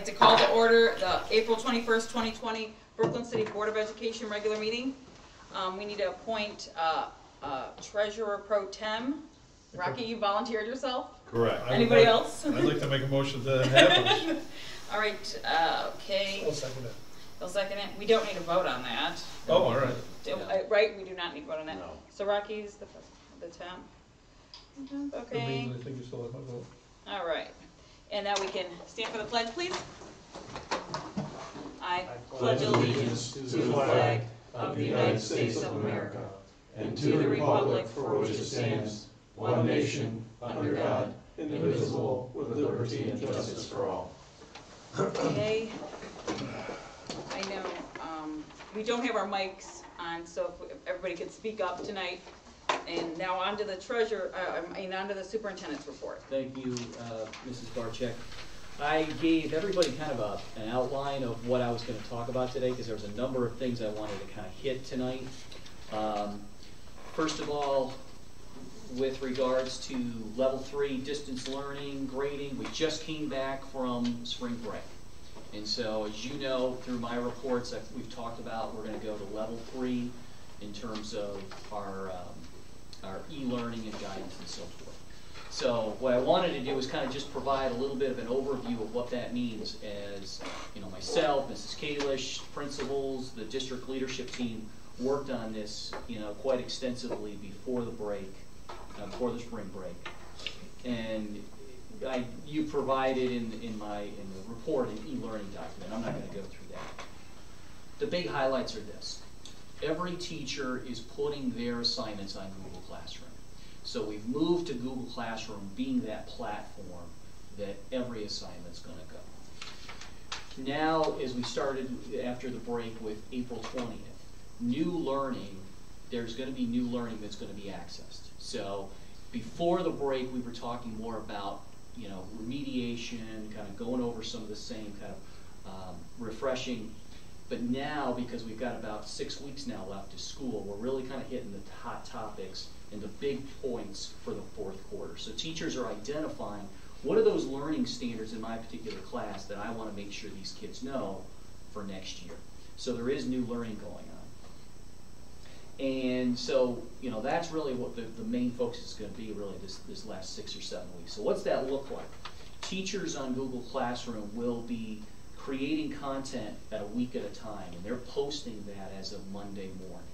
like to call to order the April 21st, 2020 Brooklyn City Board of Education regular meeting. We need to appoint Treasurer Pro Tem. Rocky, you volunteered yourself? Correct. Anybody else? I'd like to make a motion that happens. All right, okay. I'll second it. You'll second it? We don't need a vote on that. Oh, all right. Right, we do not need a vote on that. No. So Rocky's the temp. Okay. I think you still have my vote. All right. And now we can stand for the pledge, please. I pledge allegiance to the flag of the United States of America and to the republic for which it stands, one nation, under God, indivisible, with liberty and justice for all. Okay. I know we don't have our mics on, so if everybody could speak up tonight. And now on to the on to the superintendent's report. Thank you, Mrs. Barczyk. I gave everybody kind of an outline of what I was going to talk about today because there was a number of things I wanted to kind of hit tonight. First of all, with regards to level 3 distance learning, grading, we just came back from spring break. And so, as you know, through my reports, we've talked about we're going to go to level 3 in terms of our e-learning and guidance and so forth. So what I wanted to do was kind of just provide a little bit of an overview of what that means as, you know, myself, Mrs. Kalish, principals, the district leadership team worked on this, you know, quite extensively before the break, before the spring break. And you provided in the report an e-learning document. I'm not going to go through that. The big highlights are this. Every teacher is putting their assignments on Google Classroom. So we've moved to Google Classroom being that platform that every assignment's going to go. Now, as we started after the break with April 20th, new learning, there's going to be new learning that's going to be accessed. So before the break, we were talking more about, you know, remediation, kind of going over some of the same kind of refreshing. But now, because we've got about 6 weeks now left to school, we're really kind of hitting the hot topics and the big points for the fourth quarter. So teachers are identifying what are those learning standards in my particular class that I want to make sure these kids know for next year. So there is new learning going on. And so, you know, that's really what the main focus is going to be really this last 6 or 7 weeks. So what's that look like? Teachers on Google Classroom will be creating content at a week at a time, and they're posting that as of Monday morning.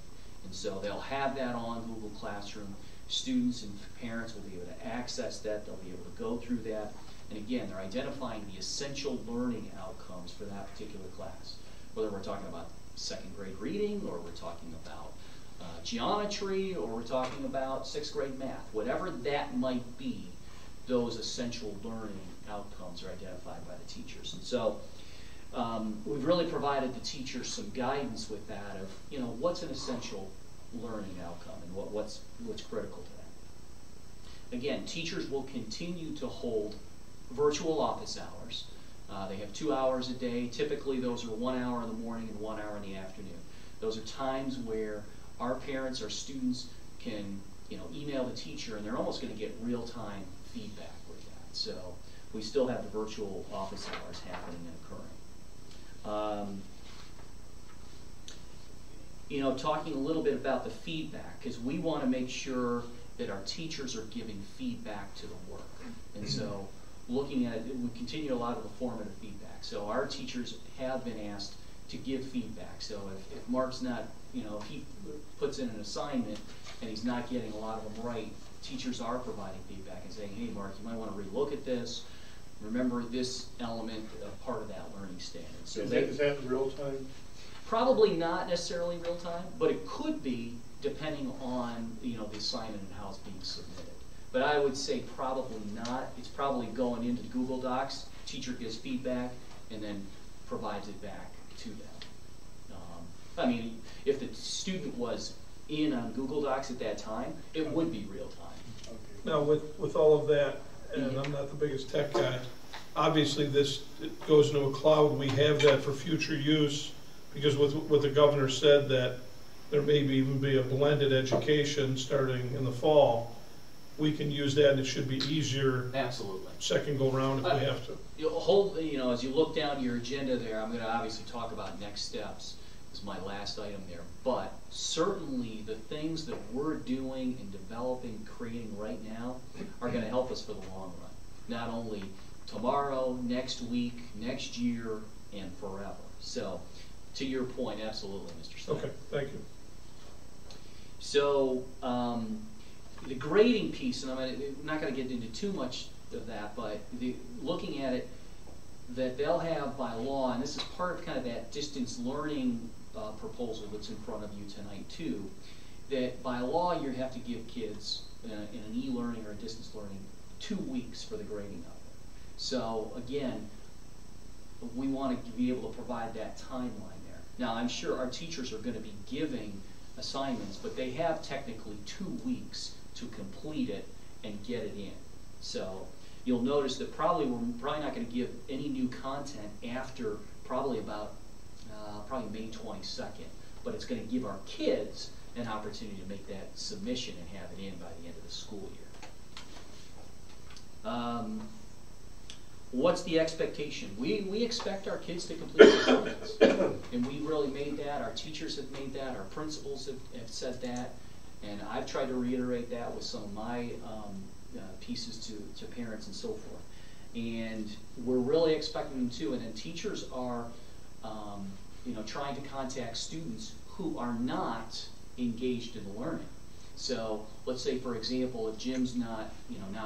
And so they'll have that on Google Classroom. Students and parents will be able to access that. They'll be able to go through that. And again, they're identifying the essential learning outcomes for that particular class. Whether we're talking about 2nd grade reading, or we're talking about geometry, or we're talking about 6th grade math. Whatever that might be, those essential learning outcomes are identified by the teachers. And so we've really provided the teachers some guidance with that of, you know, what's an essential learning outcome and what's critical to that. Again, teachers will continue to hold virtual office hours. They have 2 hours a day. Typically, those are 1 hour in the morning and 1 hour in the afternoon. Those are times where our parents, our students can, you know, email the teacher, and they're almost going to get real-time feedback with that. So we still have the virtual office hours happening and occurring. You know, talking a little bit about the feedback, because we want to make sure that our teachers are giving feedback to the work. And so looking at it, we continue a lot of the formative feedback. So our teachers have been asked to give feedback. So if Mark's not, you know, if he puts in an assignment and he's not getting a lot of them right, teachers are providing feedback and saying, hey, Mark, you might want to relook at this. Remember this element of part of that learning standard. So is that real time? Probably not necessarily real time, but it could be depending on, you know, the assignment and how it's being submitted. But I would say probably not. It's probably going into Google Docs. Teacher gives feedback and then provides it back to them. I mean, if the student was in on Google Docs at that time, it would be real time. Okay. Now, with all of that, and I'm not the biggest tech guy, obviously this goes into a cloud. We have that for future use because with what the governor said that there may even be a blended education starting in the fall. we can use that and it should be easier Absolutely. second go round if we have to. As you look down your agenda there, I'm going to obviously talk about next steps is my last item there. But certainly the things that we're doing and developing, creating right now are going to help us for the long run. Not only tomorrow, next week, next year, and forever. So, to your point, absolutely, Mr. Snyder. Okay, thank you. So, the grading piece, and I'm not going to get into too much of that, but looking at it, that they'll have by law, and this is part of kind of that distance learning proposal that's in front of you tonight too, that by law you have to give kids in an e-learning or a distance learning 2 weeks for the grading of it. So again, we want to be able to provide that timeline there. Now I'm sure our teachers are going to be giving assignments, but they have technically 2 weeks to complete it and get it in. So you'll notice that we're probably not going to give any new content after probably about May 22nd, but it's going to give our kids an opportunity to make that submission and have it in by the end of the school year. What's the expectation? We expect our kids to complete the assignments, and we really made that. Our teachers have made that. Our principals have said that, and I've tried to reiterate that with some of my pieces to parents and so forth. And we're really expecting them to. And then teachers are, trying to contact students who are not engaged in the learning. So let's say, for example, if Jim's not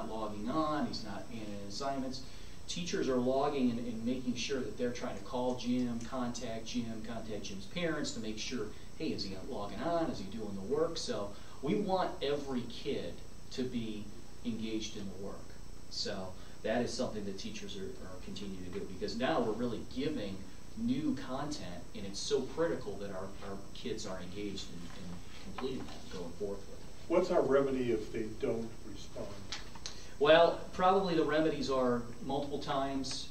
logging on, he's not in assignments. Teachers are logging and making sure that they're trying to call Jim, contact Jim's parents to make sure, hey, is he logging on? Is he doing the work? So we want every kid to be engaged in the work. So that is something that teachers are continuing to do, because now we're really giving new content, and it's so critical that our kids are engaged in completing that going forth with it. What's our remedy if they don't respond? Well, probably the remedies are multiple times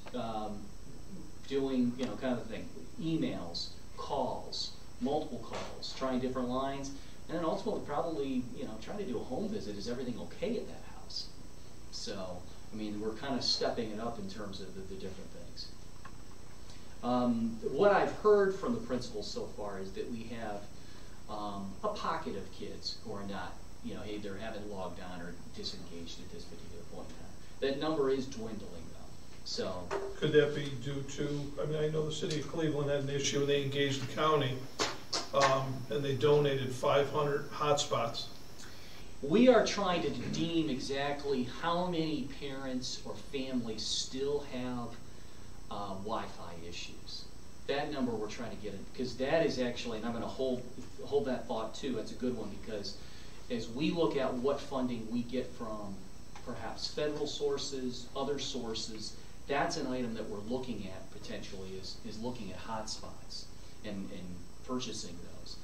doing, kind of thing, emails, calls, multiple calls, trying different lines, and then ultimately probably, trying to do a home visit. Is everything okay at that house? So, I mean, we're kind of stepping it up in terms of the different things. What I've heard from the principals so far is that we have a pocket of kids who are not, hey, they haven't logged on or disengaged at this particular point in time. That number is dwindling though. So could that be due to, I know the city of Cleveland had an issue when they engaged the county and they donated 500 hotspots. We are trying to deem exactly how many parents or families still have Wi-Fi issues. That number we're trying to get in, because that is actually, and I'm going to hold that thought too. That's a good one, because as we look at what funding we get from perhaps federal sources, other sources, that's an item that we're looking at potentially is looking at hotspots and purchasing those.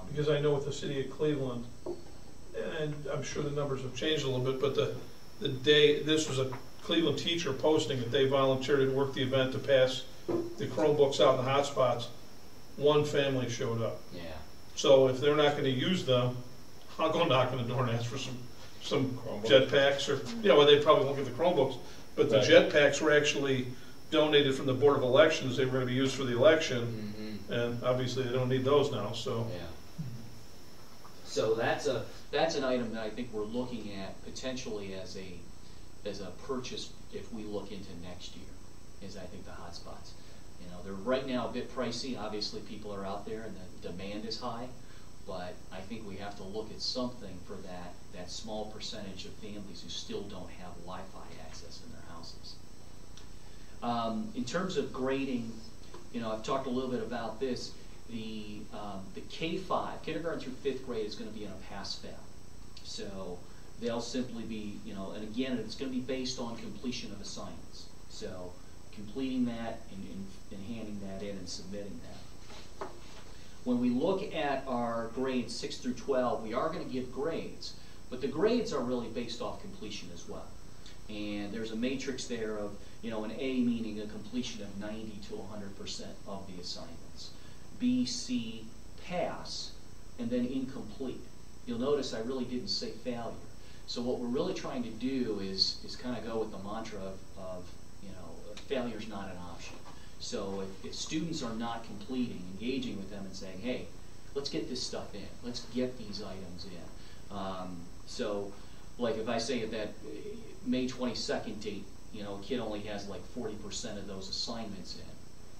Because I know with the city of Cleveland, and I'm sure the numbers have changed a little bit, but the day, this was a Cleveland teacher posting that they volunteered to work the event to pass the Chromebooks out in the hotspots. One family showed up. Yeah. So if they're not going to use them, I'll go knock on the door and ask for some jetpacks, or well, they probably won't get the Chromebooks, but the jetpacks were actually donated from the Board of Elections. They were going to be used for the election, and obviously they don't need those now. So yeah. So that's an item that I think we're looking at potentially as a purchase if we look into next year. Is I think the hotspots. They're right now a bit pricey. Obviously, people are out there and the demand is high. But I think we have to look at something for that small percentage of families who still don't have Wi-Fi access in their houses. In terms of grading, I've talked a little bit about this. The K-5, kindergarten through 5th grade, is going to be in a pass-fail. So they'll simply be, and again, it's going to be based on completion of assignments. So completing that and handing that in and submitting that. When we look at our grades 6 through 12, we are going to give grades, but the grades are really based off completion as well. And there's a matrix there of, an A meaning a completion of 90 to 100% of the assignments. B, C, pass, and then incomplete. You'll notice I really didn't say failure. So what we're really trying to do is kind of go with the mantra of failure's not an option. So if students are not completing, engaging with them and saying, hey, let's get this stuff in, let's get these items in. So like if I say at that May 22nd date, a kid only has like 40% of those assignments in.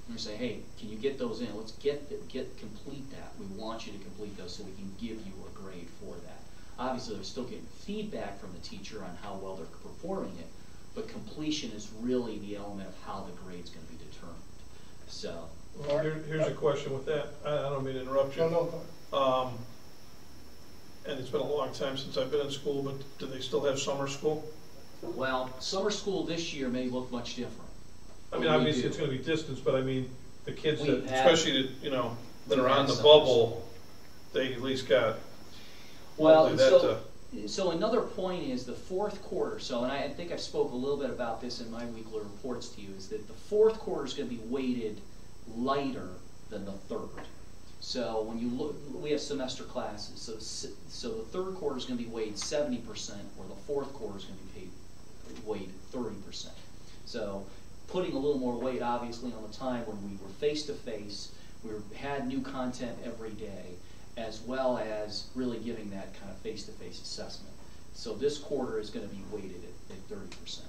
And we say, hey, can you get those in? Let's complete that. We want you to complete those so we can give you a grade for that. Obviously, they're still getting feedback from the teacher on how well they're performing it, but completion is really the element of how the grade's going to be determined. So, Well, here's a question with that. I don't mean to interrupt you. No. And it's been a long time since I've been in school, but do they still have summer school? well, summer school this year may look much different. I mean, obviously it's going to be distance, but I mean, the kids that, We've had- especially that are on the summer bubble, they at least got Well, hopefully that. so another point is the fourth quarter. So, and I think I spoke a little bit about this in my weekly reports to you, is that the fourth quarter is going to be weighted lighter than the third. So when you look, we have semester classes. So the third quarter is going to be weighed 70%, or the fourth quarter is going to be weighed 30%. So putting a little more weight, obviously, on the time when we were face to face, we had new content every day, as well as really giving that kind of face-to-face assessment. So this quarter is going to be weighted at 30%.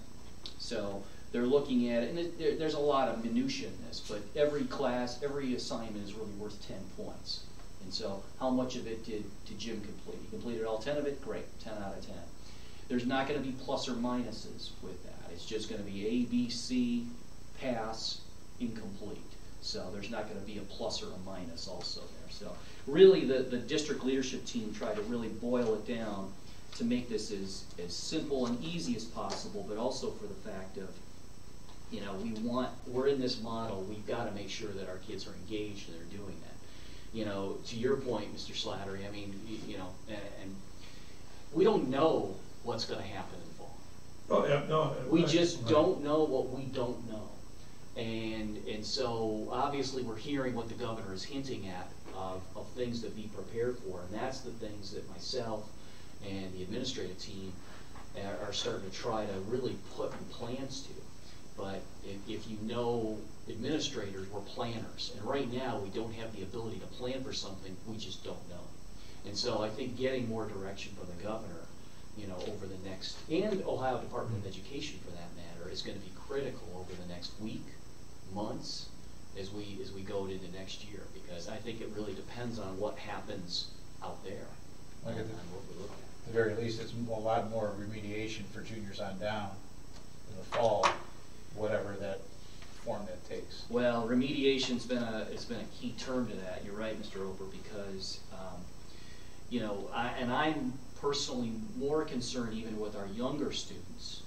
So they're looking at it, and there's a lot of minutia in this, but every class, every assignment is really worth 10 points. And so how much of it did Jim complete? He completed all 10 of it? Great, 10 out of 10. There's not going to be plus or minuses with that. It's just going to be A, B, C, pass, incomplete. So there's not going to be a plus or a minus also there. So really the district leadership team tried to really boil it down to make this as simple and easy as possible, but also for the fact of, we're in this model, we've got to make sure that our kids are engaged and they're doing that. To your point, Mr. Slattery, I mean, and we don't know what's going to happen in the fall. Oh yeah, no. We just don't know what we don't know. And so obviously we're hearing what the governor is hinting at of things to be prepared for, and that's the things that myself and the administrative team are starting to try to really put in plans to. But if administrators, we're planners, and right now we don't have the ability to plan for something we just don't know. And so I think getting more direction from the governor, over the next, and Ohio Department of Education for that matter, is going to be critical over the next week, months, as we go into next year, because I think it really depends on what happens out there, Like on what we look at. At the very least, it's a lot more remediation for juniors on down in the fall, whatever that form that takes. Well, remediation's been a key term to that. You're right, Mr. Oper, because I'm personally more concerned even with our younger students.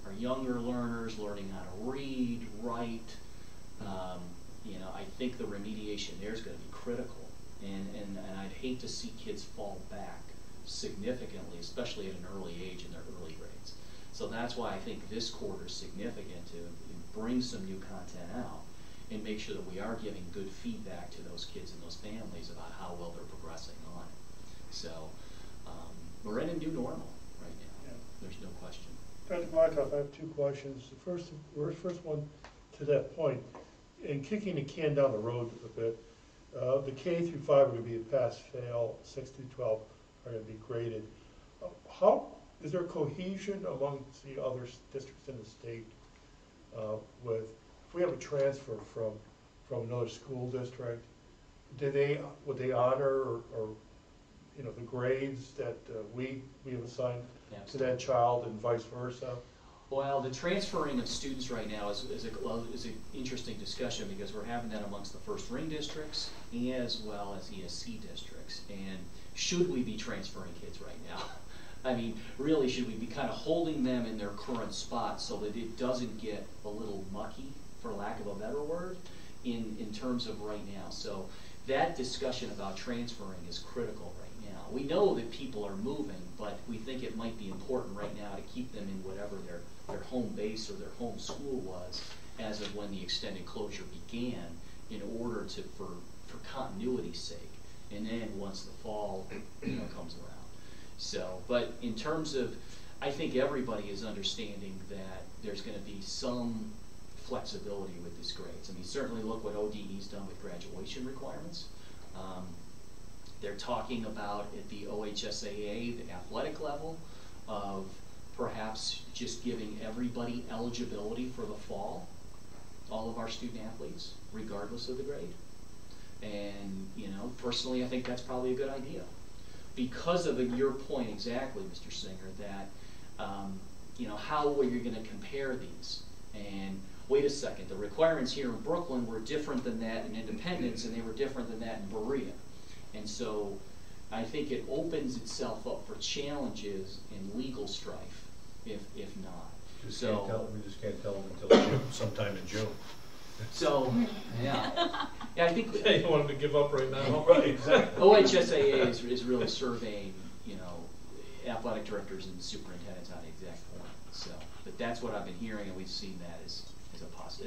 Our younger learners learning how to read, write. I think the remediation there is going to be critical, and I'd hate to see kids fall back significantly, especially at an early age in their early grades. So that's why I think this quarter is significant to bring some new content out and make sure that we are giving good feedback to those kids and those families about how well they're progressing on it. So we're in a new normal right now. Yeah. There's no question. Dr. Blacktop, I have two questions. The first one to that point, in kicking the can down the road a bit, the K through 5 are going to be a pass-fail, 6 through 12 are going to be graded. How is there cohesion amongst the other districts in the state with, if we have a transfer from another school district, would they honor or the grades that we have assigned to that child and vice versa? Well, the transferring of students right now is an interesting discussion, because we're having that amongst the first ring districts as well as ESC districts. And should we be transferring kids right now? I mean, really, should we be kind of holding them in their current spot so that it doesn't get a little mucky, for lack of a better word, in terms of right now? So that discussion about transferring is critical right now. We know that people are moving, but we think it might be important right now to keep them in whatever their home base or their home school was as of when the extended closure began, in order to, for continuity's sake. And then once the fall comes around. So, but in terms of, I think everybody is understanding that there's going to be some flexibility with these grades. I mean, certainly look what ODE's done with graduation requirements. They're talking about at the OHSAA, the athletic level, of perhaps just giving everybody eligibility for the fall, all of our student athletes, regardless of the grade. And, you know, personally, I think that's probably a good idea. Because of your point exactly, Mr. Singer, that, you know, how are you going to compare these? And wait a second, the requirements here in Brooklyn were different than that in Independence, and they were different than that in Berea. And so I think it opens itself up for challenges and legal strife, if not. We just can't tell them until June, sometime in June. So, yeah. Yeah, I think Yeah, you want them to give up right now? Right, exactly. OHSAA is really surveying, you know, athletic directors and superintendents on the exact point. So, but that's what I've been hearing, and we've seen that as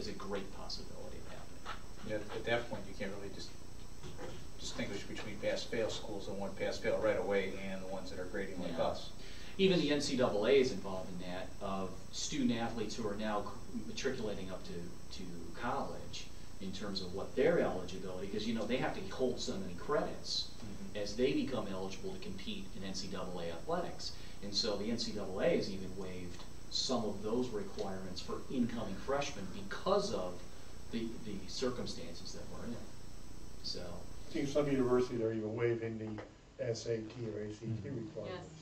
a great possibility of happening. Yeah, at that point, you can't really just distinguish between pass-fail schools and one pass-fail right away and the ones that are grading like us. Even the NCAA is involved in that, of student athletes who are now matriculating up to college in terms of what their eligibility, because, you know, they have to hold so many credits as they become eligible to compete in NCAA athletics. And so the NCAA has even waived some of those requirements for incoming freshmen because of the circumstances that we're in. So. I think some universities are even waiving the SAT or ACT requirements.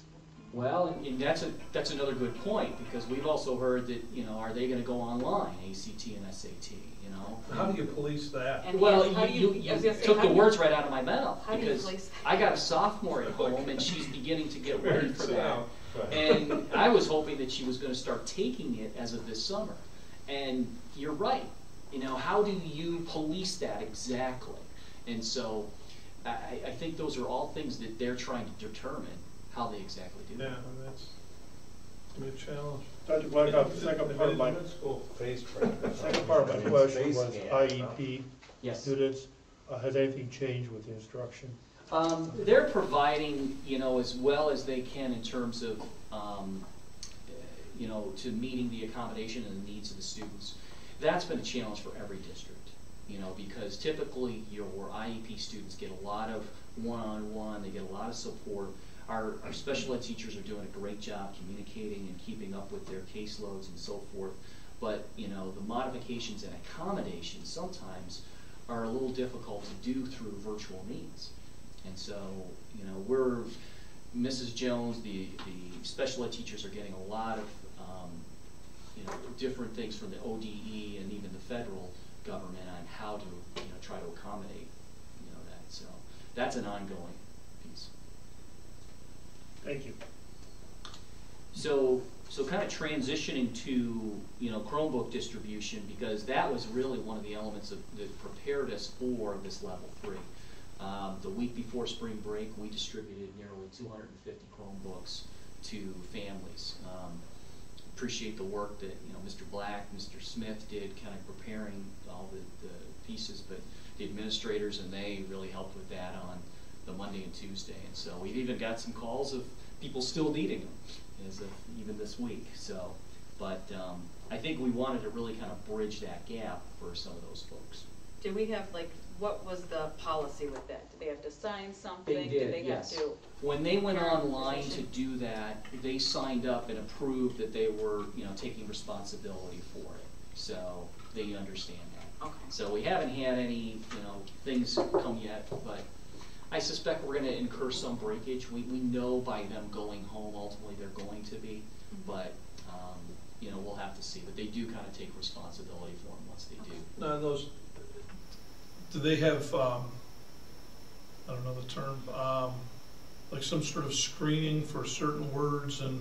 Well, and that's another good point, because we've also heard that, you know, are they going to go online, ACT and SAT, you know? How do you police that? And Well, you took the words right out of my mouth, how do you because police that? I got a sophomore at home and she's beginning to get ready for Sit that. down. And I was hoping that she was going to start taking it as of this summer. And you're right, you know, how do you police that exactly? And so I think those are all things that they're trying to determine how they exactly do Yeah, that. and that's gonna be a challenge. Dr. Blackout, the second part of my question was IEP Yes. students. Has anything changed with the instruction? They're providing, you know, as well as they can in terms of, you know, to meeting the accommodation and the needs of the students. That's been a challenge for every district, you know, because typically your IEP students get a lot of one-on-one, they get a lot of support. Our special ed teachers are doing a great job communicating and keeping up with their caseloads and so forth. But, you know, the modifications and accommodations sometimes are a little difficult to do through virtual means. And so, you know, Mrs. Jones, the special ed teachers are getting a lot of, you know, different things from the ODE and even the federal government on how to, you know, try to accommodate, you know, that. So that's an ongoing piece. Thank you. So kind of transitioning to, you know, Chromebook distribution, because that was really one of the elements that prepared us for this level 3. The week before spring break, we distributed nearly 250 Chromebooks to families. Appreciate the work that, you know, Mr. Black, Mr. Smith did, kind of preparing all the pieces, but the administrators and they really helped with that on the Monday and Tuesday. And so we've even got some calls of people still needing them, as of even this week. So, but I think we wanted to really kind of bridge that gap for some of those folks. Do we have, like, what was the policy with that? Did they have to sign something? They did, they yes. have to? When they went parent online to position? do that, they signed up and approved that they were, you know, taking responsibility for it. So they understand that. Okay. So we haven't had any, you know, things come yet, but I suspect we're going to incur some breakage. We know by them going home, ultimately they're going to be, but you know, we'll have to see. But they do kind of take responsibility for them once they do. Now, do they have, I don't know the term, like some sort of screening for certain words and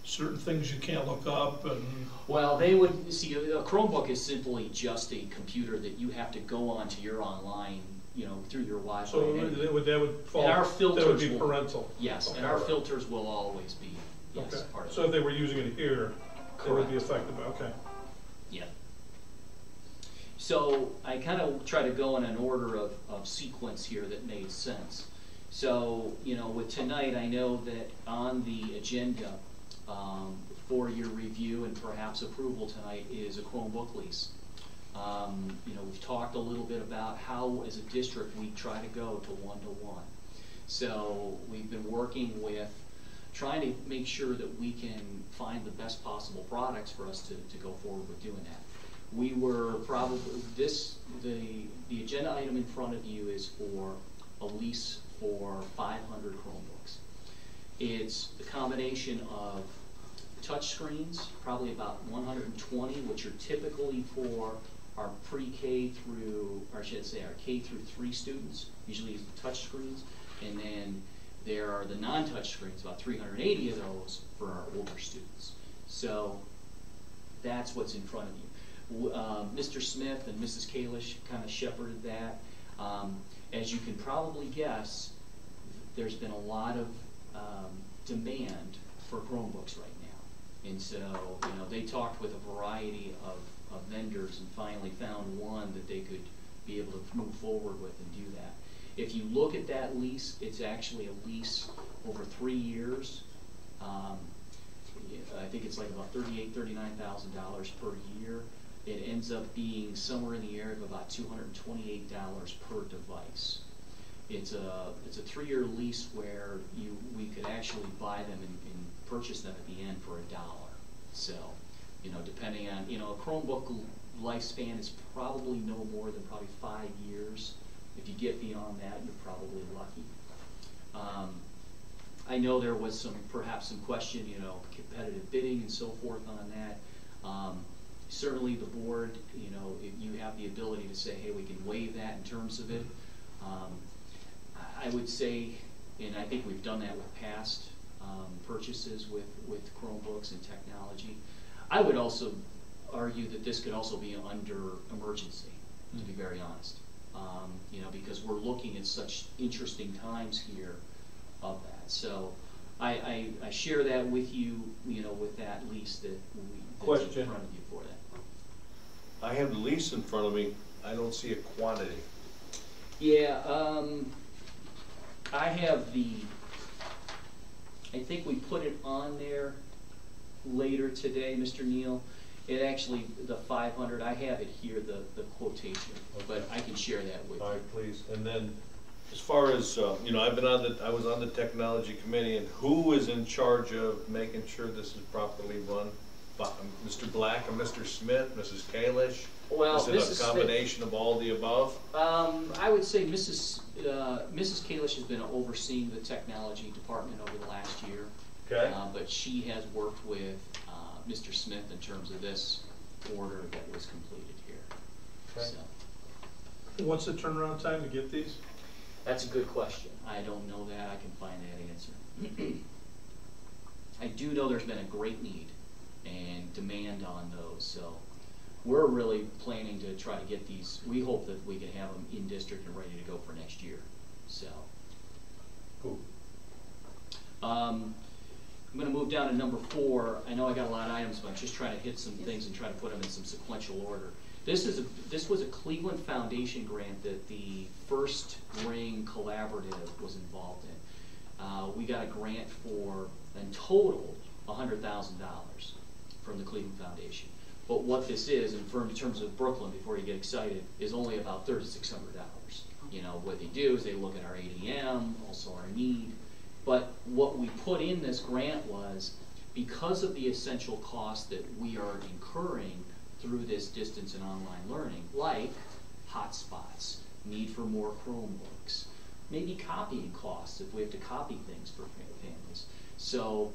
certain things you can't look up? And Well, they would see a Chromebook is simply just a computer that you have to go onto your online, you know, through your Wi-Fi. so that would fall. And our filters that would be will- parental. Yes, Okay. and our filters will always be Okay. part of So it. if they were using it here, they would be Correct. affected by. Okay. Yeah. So I kind of try to go in an order of sequence here that made sense. So, you know, with tonight, I know that on the agenda for your review and perhaps approval tonight is a Chromebook lease. You know, we've talked a little bit about how, as a district, we try to go to one-to-one. So we've been working with trying to make sure that we can find the best possible products for us to go forward with doing that. We were probably, the agenda item in front of you is for a lease for 500 Chromebooks. It's the combination of touch screens, probably about 120, which are typically for our pre-K through, or I should say our K through 3 students, usually use the touch screens, and then there are the non-touch screens, about 380 of those for our older students. So that's what's in front of you. Mr. Smith and Mrs. Kalish kind of shepherded that. As you can probably guess, there's been a lot of demand for Chromebooks right now. And so, you know, they talked with a variety of vendors and finally found one that they could be able to move forward with and do that. If you look at that lease, it's actually a lease over 3 years. I think it's like about $38,000, $39,000 per year. It ends up being somewhere in the area of about $228 per device. It's a 3-year lease where we could actually buy them and purchase them at the end for $1. So, you know, depending on, you know, a Chromebook lifespan is probably no more than probably 5 years. If you get beyond that, you're probably lucky. I know there was perhaps some question, you know, competitive bidding and so forth on that. Certainly the board, you know, if you have the ability to say, hey, we can waive that in terms of it. I would say, and I think we've done that with past purchases with Chromebooks and technology. I would also argue that this could also be under emergency, to be very honest. You know, because we're looking at such interesting times here of that. So I share that with you, you know, with that lease that's in front of you for that. I have the lease in front of me. I don't see a quantity. Yeah, I have I think we put it on there later today, Mr. Neal. It actually, the 500, I have it here, the quotation, okay. But I can share that with you. All right, please. And then, as far as, you know, I was on the technology committee, and who is in charge of making sure this is properly run? Mr. Black and Mr. Smith, Mrs. Kalish? Well, is it Mrs. a combination Smith, of all the above? I would say Mrs. Kalish has been overseeing the technology department over the last year. Okay. But she has worked with Mr. Smith in terms of this order that was completed here. Okay. So. What's the turnaround time to get these? That's a good question. I don't know that. I can find that answer. I do know there's been a great need and demand on those, so we're really planning to try to get these. We hope that we can have them in district and ready to go for next year. So, cool. I'm going to move down to number 4. I know I got a lot of items, but I'm just trying to hit some things and try to put them in some sequential order. This was a Cleveland Foundation grant that the First Ring Collaborative was involved in. We got a grant for, in total, $100,000 from the Cleveland Foundation. But what this is, and in terms of Brooklyn, before you get excited, is only about $3,600. You know, what they do is they look at our ADM, also our need. But what we put in this grant was, because of the essential costs that we are incurring through this distance and online learning, like hotspots, need for more Chromebooks, maybe copying costs if we have to copy things for families. So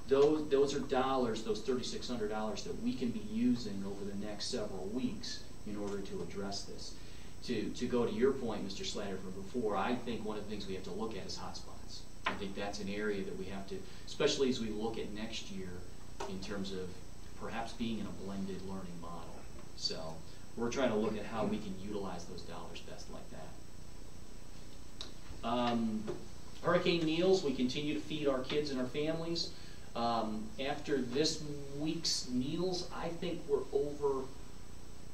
those are dollars, those $3,600 that we can be using over the next several weeks in order to address this. To go to your point, Mr. Slater, from before, I think one of the things we have to look at is hotspots. I think that's an area that we have to, especially as we look at next year in terms of perhaps being in a blended learning model. So we're trying to look at how we can utilize those dollars best like that. Hurricane meals, we continue to feed our kids and our families. After this week's meals, I think we're over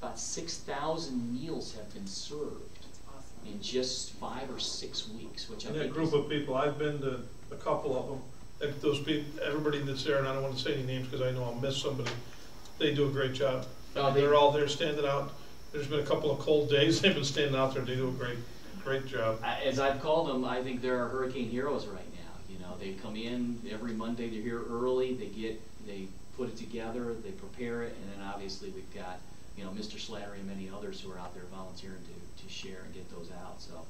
about 6,000 meals have been served. That's awesome. in just 5 or 6 weeks, which I And think that group of people, I've been to a couple of them. Those people, everybody that's there, and I don't want to say any names because I know I'll miss somebody, they do a great job. They're all there standing out. There's been a couple of cold days they've been standing out there. They do a great job. As I've called them, I think they're our hurricane heroes right now. You know, they come in every Monday. They're here early. They put it together. They prepare it, and then obviously we've got, you know, Mr. Slattery and many others who are out there volunteering to share and get those out. So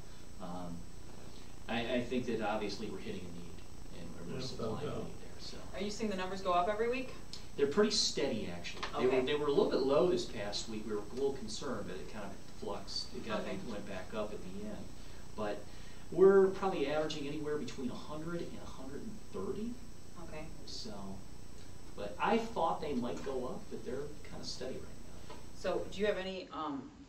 I think that obviously we're hitting a need, and we're supplying a need there. So Are you seeing the numbers go up every week? they're pretty steady actually. Okay. They were a little bit low this past week. We were a little concerned, but it kind of fluxed. It kind Okay. of went back up at the end. But we're probably averaging anywhere between 100 and 130. Okay. So, but I thought they might go up, but they're kind of steady right now. So do you have any,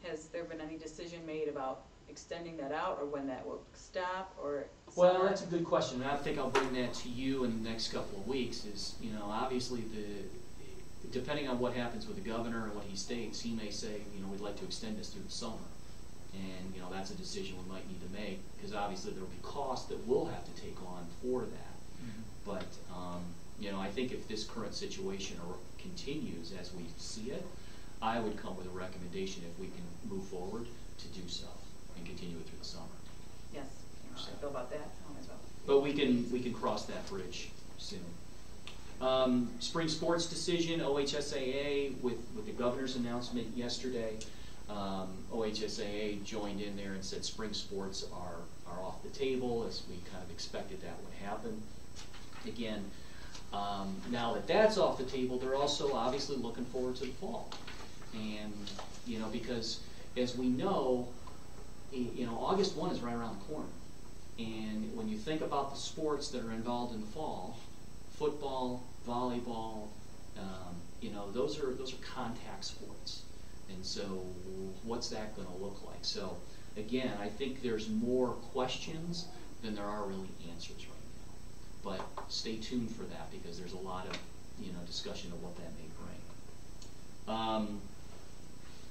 has there been any decision made about extending that out, or when that will stop, or? Well, summer? that's a good question, and I think I'll bring that to you in the next couple of weeks. Is, you know, obviously depending on what happens with the governor and what he states, he may say, you know, we'd like to extend this through the summer, and you know that's a decision we might need to make, because obviously there will be costs that we'll have to take on for that. But you know, I think if this current situation continues as we see it, I would come with a recommendation if we can move forward to do so and continue it through the summer. Yes, you know, I feel about that as well. But we can cross that bridge soon. Spring sports decision, OHSAA, with the governor's announcement yesterday, OHSAA joined in there and said spring sports are off the table, as we kind of expected that would happen. Again, now that that's off the table, they're also obviously looking forward to the fall. And, you know, because as we know, you know, August 1 is right around the corner. And when you think about the sports that are involved in the fall, football, volleyball, you know, those are contact sports. And so what's that going to look like? So again, I think there's more questions than there are really answers right now. But stay tuned for that, because there's a lot of, you know, discussion of what that may bring.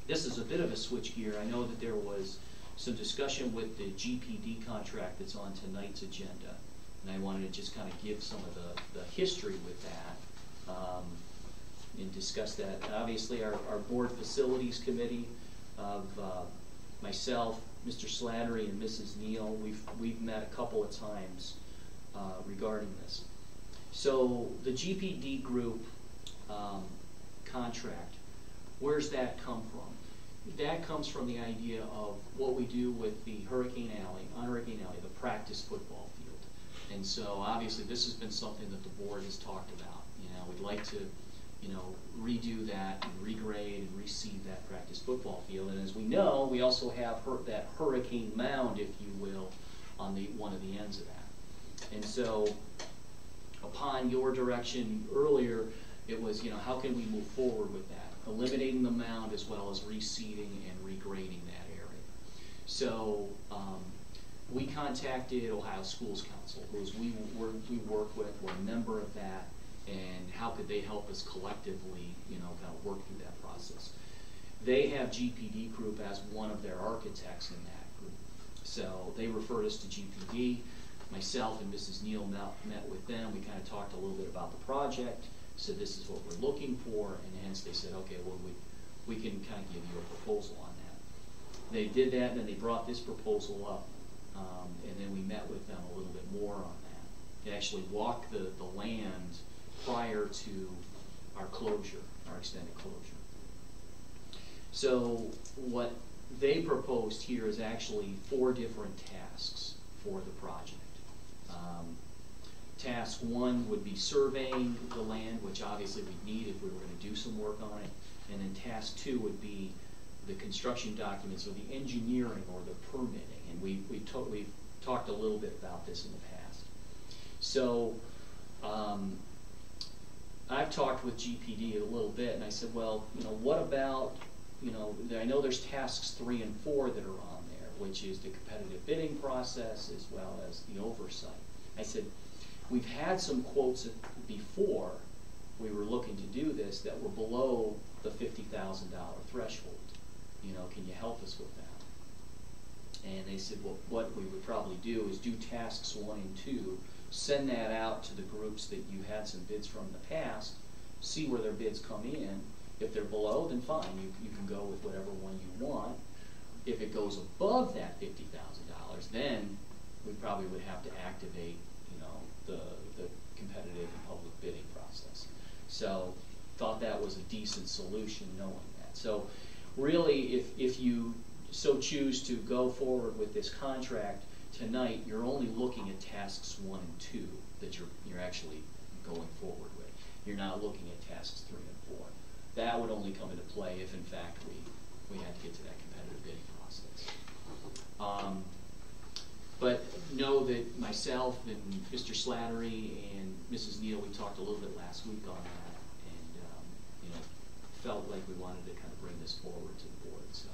This is a bit of a switch gear. I know that there was some discussion with the GPD contract that's on tonight's agenda, and I wanted to just kind of give some of the history with that and discuss that. And obviously, our board facilities committee of myself, Mr. Slattery, and Mrs. Neal, we've met a couple of times regarding this. So the GPD group contract, where's that come from? That comes from the idea of what we do with the Hurricane Alley, on Hurricane Alley, the practice football field. And so obviously this has been something that the board has talked about. You know, we'd like to, you know, redo that and regrade and reseed that practice football field. And as we know, we also have that Hurricane Mound, if you will, on one of the ends of that. And so upon your direction earlier, it was, you know, how can we move forward with that? Eliminating the mound as well as reseeding and regrading that area. So we contacted Ohio Schools Council, who we work with, we're a member of that, and how could they help us collectively, you know, kind of work through that process. They have GPD Group as one of their architects in that group. So they referred us to GPD. Myself and Mrs. Neal met with them. We kind of talked a little bit about the project. So this is what we're looking for, and hence they said, okay, well, we can kind of give you a proposal on that. They did that, and then they brought this proposal up, and then we met with them a little bit more on that. They actually walked the land prior to our closure, our extended closure. So what they proposed here is actually 4 different tasks for the project. Task 1 would be surveying the land, which obviously we'd need if we were going to do some work on it. And then task 2 would be the construction documents, or the engineering or the permitting. And we've talked a little bit about this in the past. So I've talked with GPD a little bit, and I said, well, you know, what about, you know, I know there's tasks 3 and 4 that are on there, which is the competitive bidding process as well as the oversight. I said, we've had some quotes before we were looking to do this that were below the $50,000 threshold. You know, can you help us with that? And they said, well, what we would probably do is do tasks 1 and 2, send that out to the groups that you had some bids from in the past, see where their bids come in. If they're below, then fine, you can go with whatever one you want. If it goes above that $50,000, then we probably would have to activate, the competitive and public bidding process. So, thought that was a decent solution knowing that. So, really, if you so choose to go forward with this contract tonight, you're only looking at tasks 1 and 2 that you're actually going forward with. You're not looking at tasks 3 and 4. That would only come into play if, in fact, we had to get to that competitive bidding process. But know that myself and Mr. Slattery and Mrs. Neal, we talked a little bit last week on that, and felt like we wanted to kind of bring this forward to the board. So,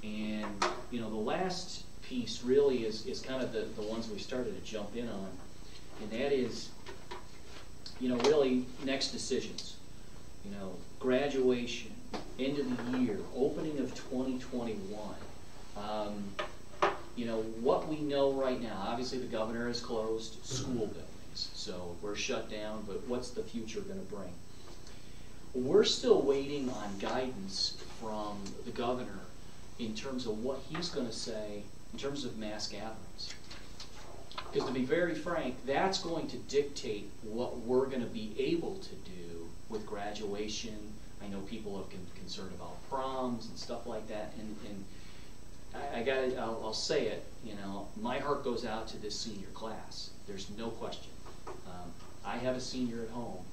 and the last piece really is kind of the ones we started to jump in on, and that is, really next decisions. Graduation, end of the year, opening of 2021. What we know right now, obviously the governor has closed school buildings, so we're shut down, but what's the future going to bring? We're still waiting on guidance from the governor in terms of what he's going to say in terms of mass gatherings. Because to be very frank, that's going to dictate what we're going to be able to do with graduation. I know people are concerned about proms and stuff like that, and I'll say it, my heart goes out to this senior class. There's no question. I have a senior at home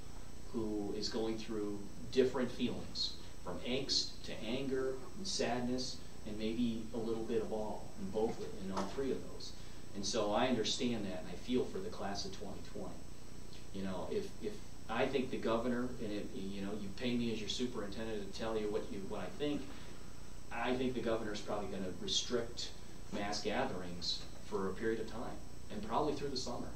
who is going through different feelings, from angst to anger and sadness, and maybe a little bit of all, in all 3 of those. And so I understand that, and I feel for the class of 2020. If I think the governor, and you pay me as your superintendent to tell you what I think the governor is probably going to restrict mass gatherings for a period of time, and probably through the summer.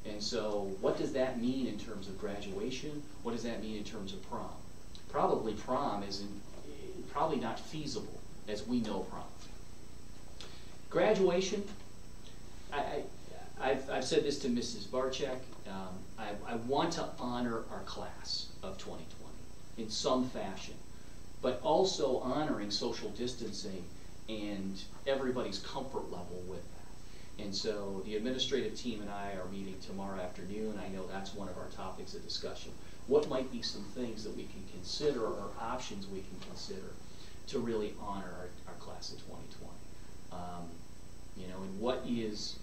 And so what does that mean in terms of graduation? What does that mean in terms of prom? Probably prom isn't, probably not feasible as we know prom. Graduation, I've said this to Mrs. Barczyk, I want to honor our class of 2020 in some fashion, but also honoring social distancing and everybody's comfort level with that. And so the administrative team and I are meeting tomorrow afternoon. I know that's one of our topics of discussion. What might be some things that we can consider, or options we can consider, to really honor our class of 2020? And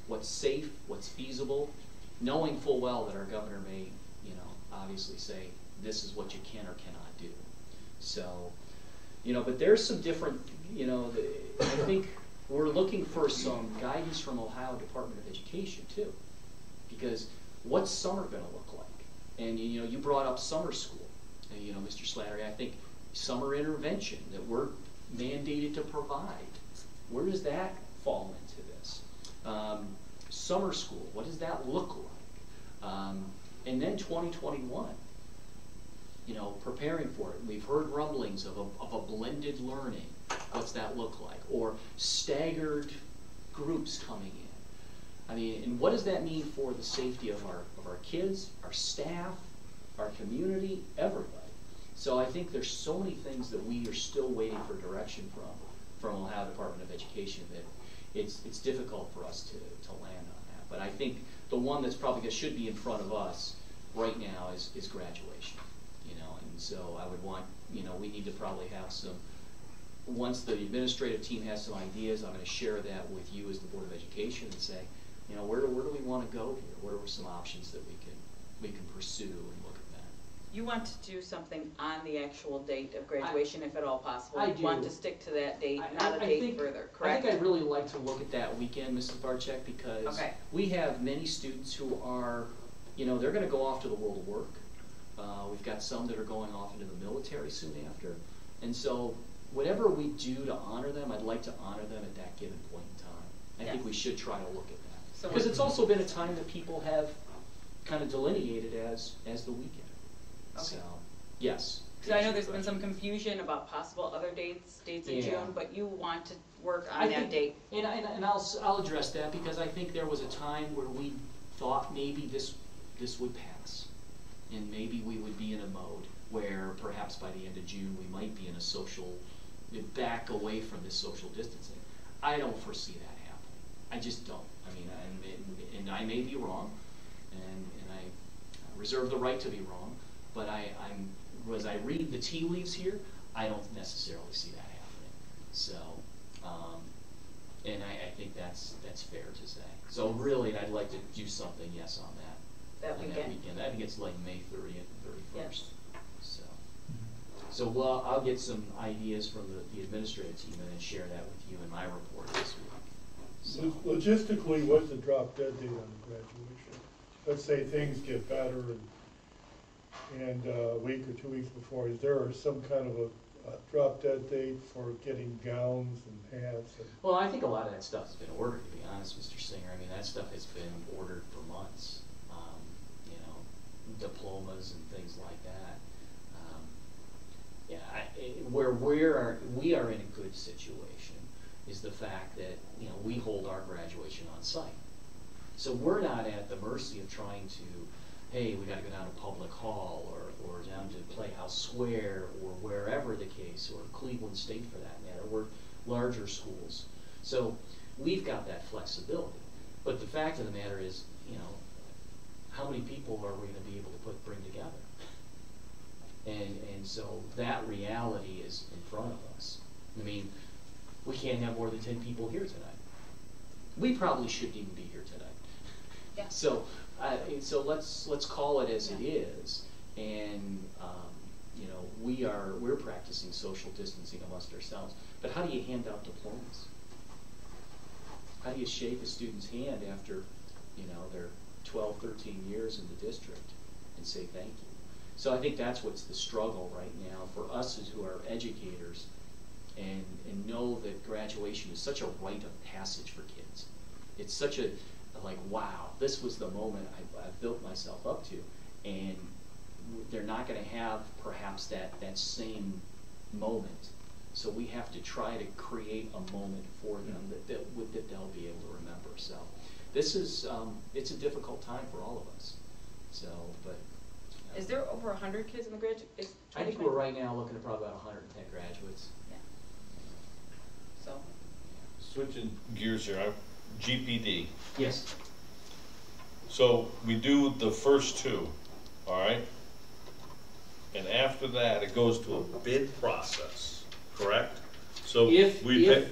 what's safe, what's feasible, knowing full well that our governor may, obviously say this is what you can or cannot do. So, but there's some different, I think we're looking for some guidance from Ohio Department of Education too, because what's summer going to look like? And you brought up summer school, Mr. Slattery. I think summer intervention that we're mandated to provide. Where does that fall into this? Summer school, what does that look like? And then 2021, preparing for it. We've heard rumblings of a blended learning. What's that look like? Or staggered groups coming in. And what does that mean for the safety of our kids, our staff, our community, everybody? So I think there's so many things that we are still waiting for direction from Ohio Department of Education that it's difficult for us to land on that. But I think the one that's probably should be in front of us right now is graduation. And so I would want, we need to probably have some, once the administrative team has some ideas, I'm going to share that with you as the Board of Education and say, where do we want to go here? What are some options that we can pursue and look at that? You want to do something on the actual date of graduation, if at all possible? I You do. want to stick to that date, not a date further, correct? I think I'd really like to look at that weekend, Mrs. Barczyk, because we have many students who are, they're going to go off to the world of work. We've got some that are going off into the military soon after. And so whatever we do to honor them, I'd like to honor them at that given point in time. I think we should try to look at that. Because it's also been a time that people have kind of delineated as the weekend. Okay. So, yes. Because I know there's been some confusion about possible other dates in June, but you want to work I on that think- date? And I'll address that, because I think there was a time where we thought maybe this would pass. And maybe we would be in a mode where perhaps by the end of June, we might be in a social, back away from this social distancing. I don't foresee that happening. I just don't. I mean, and I may be wrong, and I reserve the right to be wrong, but as I read the tea leaves here, I don't necessarily see that happening. So, and I think that's fair to say. So really, I'd like to do something, yes, on that. That weekend? I think it's like May 30th and 31st. Yes. So I'll get some ideas from the administrative team and then share that with you in my report this week. So, Logistically, what's the drop dead date on the graduation? Let's say things get better and a week or 2 weeks before, is there some kind of a drop dead date for getting gowns and hats? well, I think a lot of that stuff has been ordered, to be honest, Mr. Singer. I mean, that stuff has been ordered for months. You know, diplomas and things like that. Where we are in a good situation is the fact that, you know, we hold our graduation on site. So we're not at the mercy of trying to, hey, we got to go down to Public Hall or down to Playhouse Square or wherever the case, or Cleveland State for that matter. We're larger schools. So we've got that flexibility. But the fact of the matter is, you know, how many people are we going to be able to bring together? And so that reality is in front of us. I mean, we can't have more than 10 people here tonight. We probably shouldn't even be here tonight. Yeah. So let's call it as it is. And you know, we're practicing social distancing amongst ourselves. But how do you hand out diplomas? How do you shake a student's hand after, you know, their 12, 13 years in the district and say thank you? So I think that's what's the struggle right now for us as who are educators, and know that graduation is such a rite of passage for kids. It's such a, like, wow, this was the moment I've built myself up to, and they're not going to have perhaps that same moment. So we have to try to create a moment for them that they'll be able to remember. So this is, it's a difficult time for all of us. So, but. Is there over 100 kids in the graduate? I think we're right now looking at probably about 110 graduates. Yeah. So. Switching gears here, GPD. Yes. So we do the first two, all right? And after that, it goes to a bid process, correct? So If we let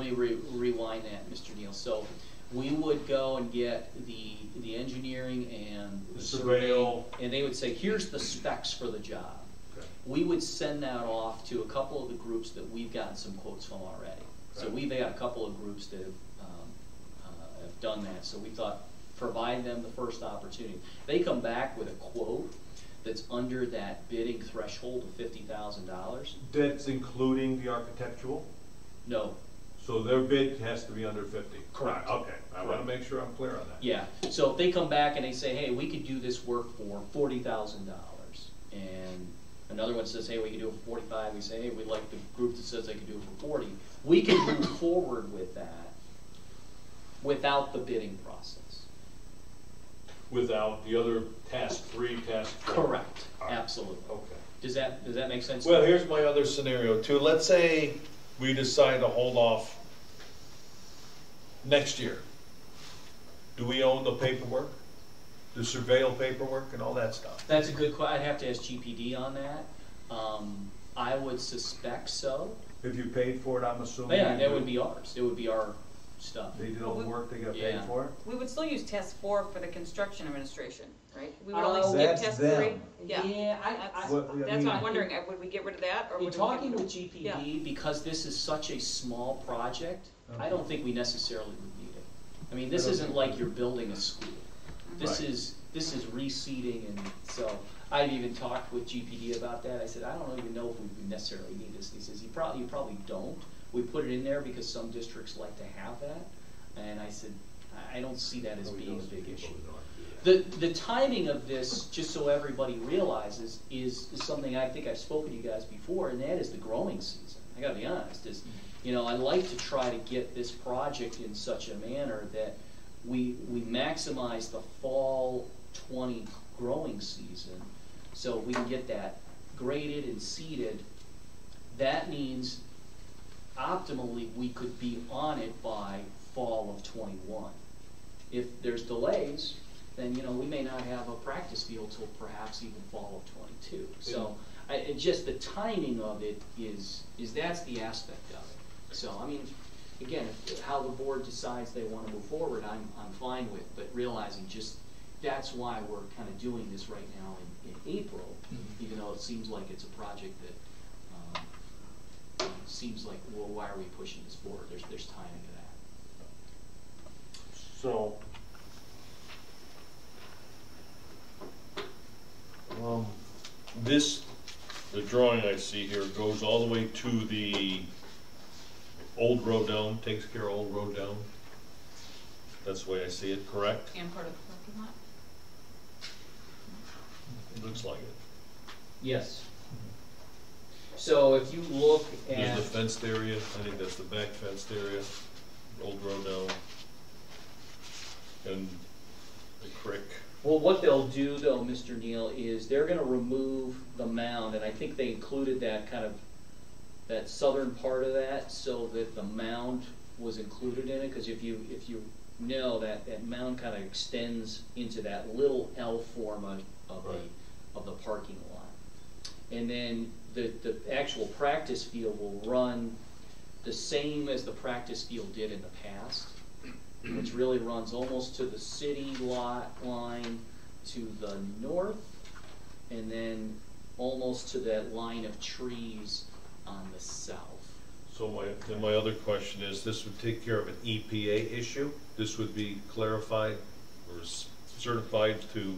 me rewind that, Mr. Neal. So we would go and get the engineering and the surveying, and they would say, here's the specs for the job. Okay. We would send that off to a couple of the groups that we've gotten some quotes from already. So Right. we've got a couple of groups that have done that. So we thought, provide them the first opportunity. They come back with a quote that's under that bidding threshold of $50,000. That's including the architectural? No. So their bid has to be under 50? Correct. Okay, I want to make sure I'm clear on that. Yeah, so if they come back and they say, hey, we could do this work for $40,000, and another one says, hey, we can do it for 45, we say, hey, we like the group that says they can do it for 40, we can move forward with that without the bidding process. Without the other task 3, task 4? Correct, absolutely. Okay. Does that make sense? Well, here's my other scenario too. Let's say we decide to hold off next year. Do we own the paperwork? The surveil paperwork and all that stuff? That's a good question. I'd have to ask GPD on that. I would suspect so. If you paid for it, I'm assuming? Yeah, that would be ours. It would be our stuff. They did all the work, they got paid Yeah. for it? we would still use task 4 for the construction administration, right? We would Uh, only skip That's task them. 3. Yeah. I Well, I That's mean- what I'm wondering. Would we get rid of that, or In would talking we with GPD, because this is such a small project, I Okay. don't think we necessarily would need it. I mean, this I don't isn't think like we you're building a school. This Right. is reseeding, and so I've even talked with GPD about that. I said, I don't even know if we would necessarily need this. And he says, you probably don't. We put it in there because some districts like to have that. And I said, I don't see that as being a big issue. The timing of this, just so everybody realizes, is something I think I've spoken to you guys before, and that is the growing season. I gotta be honest, is, you know, I like to try to get this project in such a manner that we maximize the fall 20 growing season, so we can get that graded and seeded. That means optimally we could be on it by fall of 21. If there's delays, then, you know, we may not have a practice field till perhaps even fall of 22. So just the timing of it is that's the aspect of it. So I mean, again, how the board decides they want to move forward, I'm fine with, but realizing just that's why we're kind of doing this right now in April, even though it seems like it's a project that seems like, well, why are we pushing this forward? There's timing to that. So, the drawing I see here goes all the way to the old road down, takes care of old road down. That's the way I see it, correct? And part of the parking lot? It looks like it. Yes. So if you look at There's the fenced area, I think that's the back fenced area, old road down, and the creek. well, what they'll do though, Mr. Neal, is they're gonna remove the mound, and I think they included that kind of, that southern part of that, so that the mound was included in it, because if you know that mound kind of extends into that little L form of the parking lot. And then the actual practice field will run the same as the practice field did in the past, which really runs almost to the city lot line to the north, and then almost to that line of trees on the south. So my other question is, this would take care of an EPA issue? This would be clarified or certified to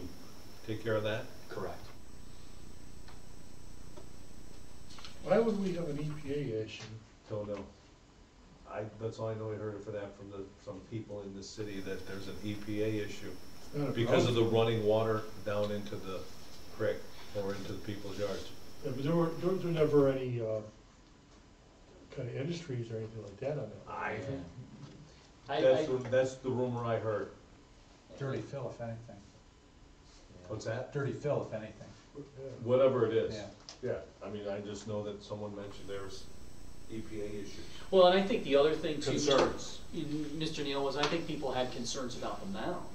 take care of that? Correct. Why would we have an EPA issue? Don't know. That's all I know, I heard for that from some people in the city, that there's an EPA issue. Not a Because of the problem. running water down into the creek or into the people's yards. Yeah, but there were never any kind of industries or anything like that on that. That's the rumor I heard. Dirty fill, if anything. What's that? Dirty fill, if anything. Yeah. Whatever it is. Yeah. Yeah, I mean, I just know that someone mentioned there's EPA issues. Well, and I think the other thing too, Concerns. Mr. Neal, was I think people had concerns about the mound.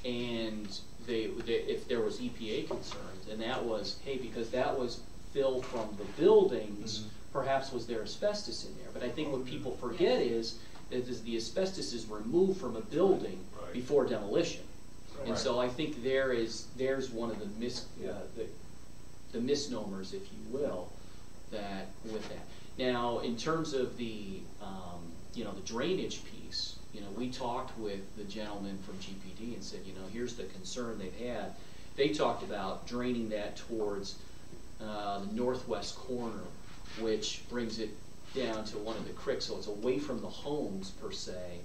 And if there was EPA concerns, and that was, hey, because that was fill from the buildings, perhaps was there asbestos in there. But I think what people forget is that the asbestos is removed from a building Right. before demolition. And Right. so I think there's one of the misnomers, if you will, that with that. Now, in terms of the the drainage piece, we talked with the gentleman from GPD and said, here's the concern they've had. They talked about draining that towards the northwest corner, which brings it down to one of the creeks, so it's away from the homes per se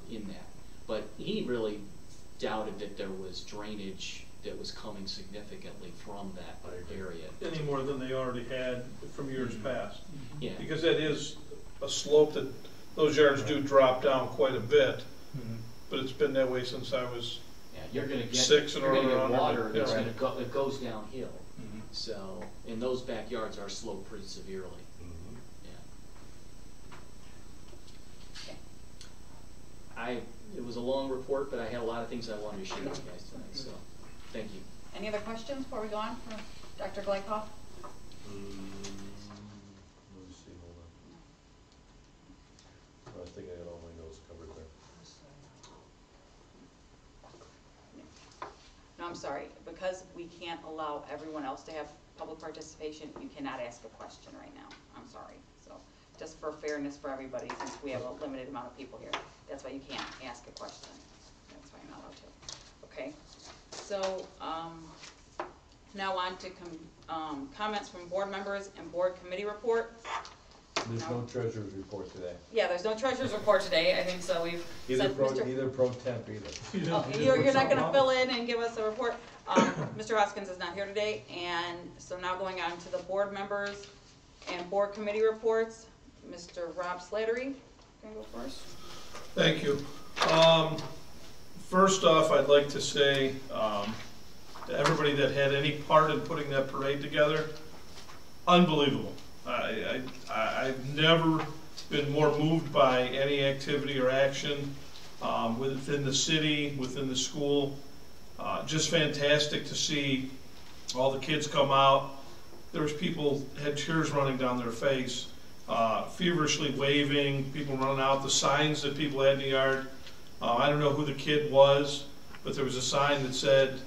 in that. But he really doubted that there was drainage that was coming significantly from that area. Any more than they already had from years past. Yeah. Because that is a slope that, those yards do drop down quite a bit, but it's been that way since I was Yeah, you're gonna get 6 and you're gonna get around. water and it's Yeah. gonna go, it goes downhill. So, and those backyards are sloped pretty severely. Yeah. It was a long report, but I had a lot of things I wanted to share with you guys tonight, so, thank you. Any other questions before we go on for Dr. Glykoff? Let me see, hold on. I think I got all my notes covered there. No, I'm sorry, because we can't allow everyone else to have public participation, you cannot ask a question right now. I'm sorry. So, just for fairness for everybody, since we have a limited amount of people here, that's why you can't ask a question. That's why you're not allowed to. Okay, so, now on to comments from board members and board committee reports. There's no treasurer's report today. Yeah, the's no treasurer's report today, I think so, we've Either said Mr. either pro temp either. Oh, you're not gonna fill in and give us a report. Mr. Hoskins is not here today, and so now going on to the board members. And board committee reports, Mr. Rob Slattery, can go first. Thank you. First off, I'd like to say to everybody that had any part in putting that parade together, unbelievable. I've never been more moved by any activity or action within the city, within the school. Just fantastic to see all the kids come out. There was people had tears running down their face, feverishly waving, people running out, the signs that people had in the yard. I don't know who the kid was, but there was a sign that said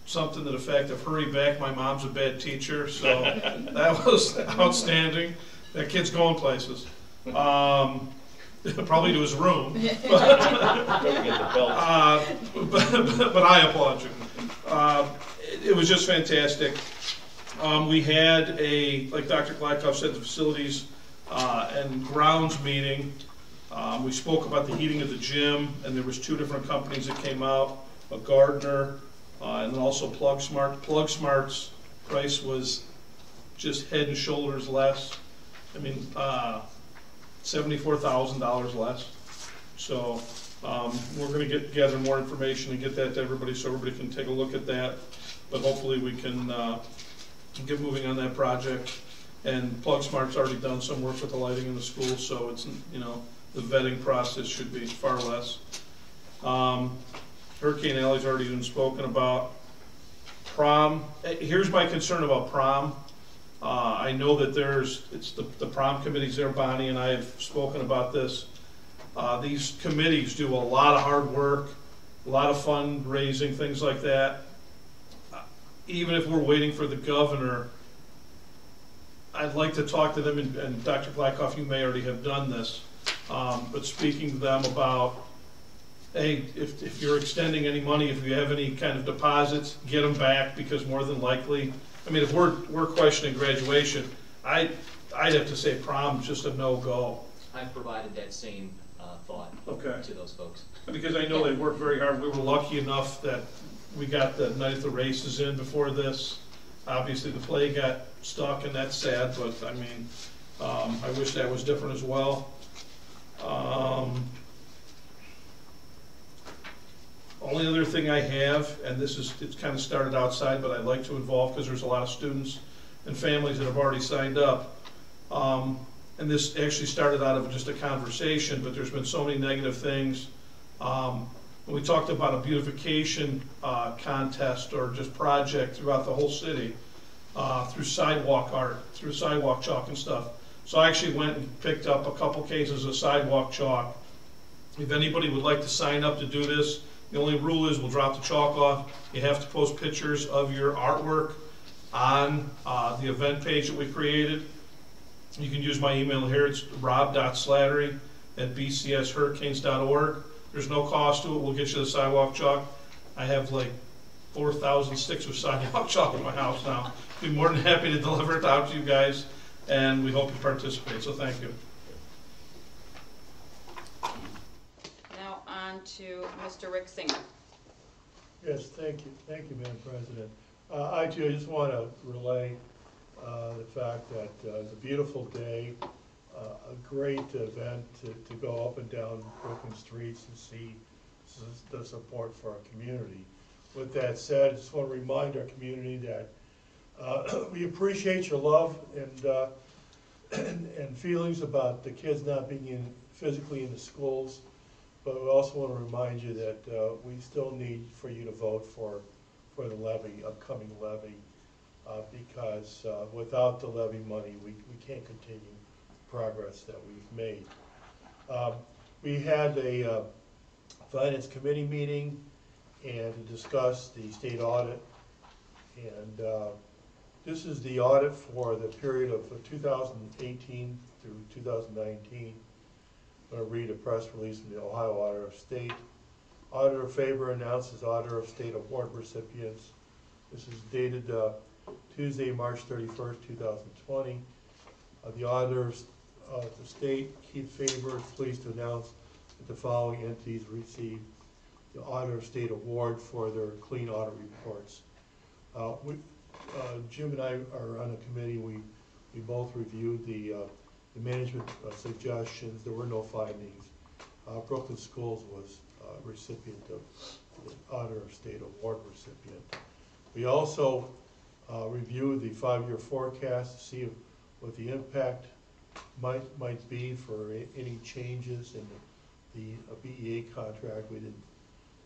something to the effect of, "Hurry back, my mom's a bad teacher." So that was outstanding. That kid's going places. Probably to his room. But I applaud you. It was just fantastic. We had like Dr. Glykoff said, the facilities and grounds meeting. We spoke about the heating of the gym, and there was 2 different companies that came out, a Gardner, and then also Plug Smart. Plug Smart's price was just head and shoulders less. I mean, $74,000 less. So we're going to gather more information and get that to everybody so everybody can take a look at that. But hopefully we can get moving on that project. And Plug Smart's already done some work with the lighting in the school, so it's, you know, the vetting process should be far less. Hurricane Alley's already been spoken about. Prom, here's my concern about prom. I know that it's the prom committees there, Bonnie and I have spoken about this. These committees do a lot of hard work, a lot of fundraising, things like that. Even if we're waiting for the governor, I'd like to talk to them, and Dr. Glykoff, you may already have done this, but speaking to them about, hey, if you're extending any money, if you have any kind of deposits, get them back, because more than likely, I mean, if we're questioning graduation, I'd have to say prom's just a no-go. I've provided that same thought to those folks. Because I know they work very hard. We were lucky enough that we got the night of the races in before this. Obviously, the play got stuck, and that's sad, but I mean, I wish that was different as well. Only other thing I have, and it's kind of started outside, but I'd like to involve because there's a lot of students and families that have already signed up. And this actually started out of just a conversation, but there's been so many negative things. We talked about a beautification contest or just project throughout the whole city through sidewalk art, through sidewalk chalk and stuff. So I actually went and picked up a couple cases of sidewalk chalk. If anybody would like to sign up to do this, the only rule is we'll drop the chalk off. You have to post pictures of your artwork on the event page that we created. You can use my email here. It's rob.slattery@bcshurricanes.org. There's no cost to it. We'll get you the sidewalk chalk. I have like 4,000 sticks of sidewalk chalk in my house now. Be more than happy to deliver it out to you guys, and we hope you participate. So thank you. Now on to Mr. Rick Singer. Yes, thank you, Madam President. I just want to relay the fact that it's a beautiful day, a great event to go up and down Brooklyn streets and see the support for our community. With that said, I just want to remind our community that we appreciate your love and feelings about the kids not being physically in the schools, but we also want to remind you that we still need for you to vote for the levy, upcoming levy, because without the levy money, we can't continue progress that we've made. We had a Finance Committee meeting and to discuss the state audit, and this is the audit for the period of 2018 through 2019. I'm going to read a press release from the Ohio Auditor of State. Auditor Faber announces Auditor of State Award recipients. This is dated Tuesday, March 31st, 2020. The Auditor of the State, Keith Faber, is pleased to announce that the following entities received the Auditor of State Award for their clean audit reports. Jim and I are on a committee. We We both reviewed the management suggestions. There were no findings. Brooklyn Schools was recipient of the Honor State Award recipient. We also reviewed the 5-year forecast to see what the impact might be for any changes in the BEA contract. We didn't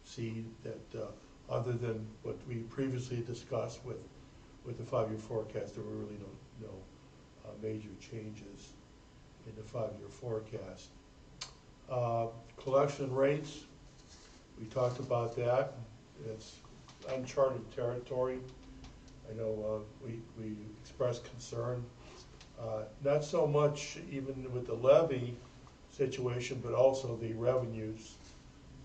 see that other than what we previously discussed with the 5-year forecast, there were really no major changes in the 5-year forecast. Collection rates, we talked about that. It's uncharted territory. I know we expressed concern, not so much even with the levy situation, but also the revenues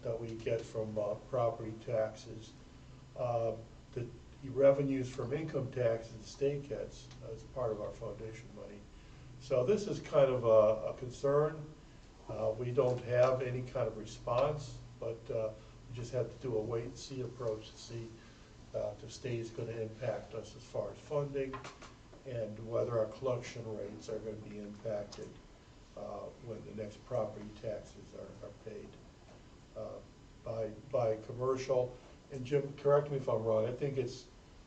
that we get from property taxes. The revenues from income taxes the state gets as part of our foundation money. So this is kind of a concern. We don't have any kind of response, but we just have to do a wait and see approach to see if the state is going to impact us as far as funding and whether our collection rates are going to be impacted when the next property taxes are paid by commercial. And Jim, correct me if I'm wrong, I think it's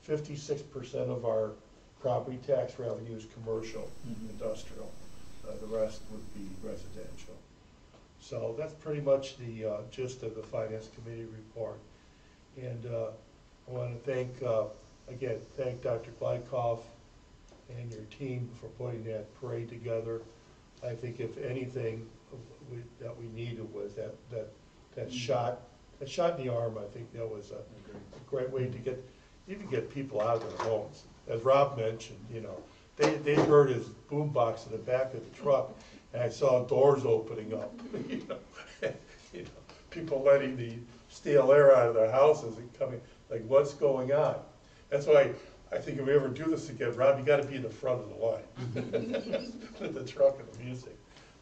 56% of our property tax revenue is commercial, industrial. The rest would be residential. So that's pretty much the gist of the Finance Committee report. And I want to thank, again, Dr. Glykoff and your team for putting that parade together. I think if anything that we needed was that shot in the arm. I think that was a great way to get people out of their homes. As Rob mentioned, you know, they heard his boombox in the back of the truck, and I saw doors opening up. you know, people letting the stale air out of their houses and coming. Like, what's going on? That's why I think if we ever do this again, Rob, you got to be in the front of the line with the truck and the music.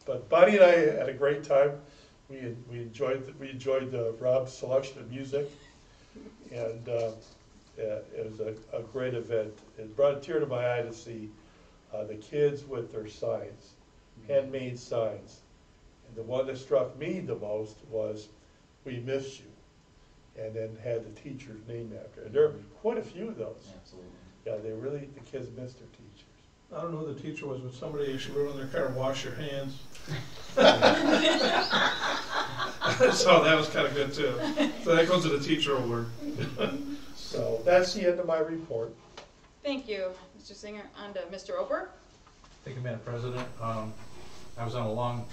But Bonnie and I had a great time. We enjoyed Rob's selection of music, and it was a great event. It brought a tear to my eye to see the kids with their signs, handmade signs. And the one that struck me the most was, "We miss you," and then had the teacher's name after it. And there are quite a few of those. Absolutely. Yeah, the kids miss their teachers. I don't know who the teacher was, but somebody should wrote on their car, "Wash your hands." So that was kind of good too. So that goes to the teacher award. So that's the end of my report. Thank you, Mr. Singer. On to Mr. Ober. Thank you, Madam President. I was on a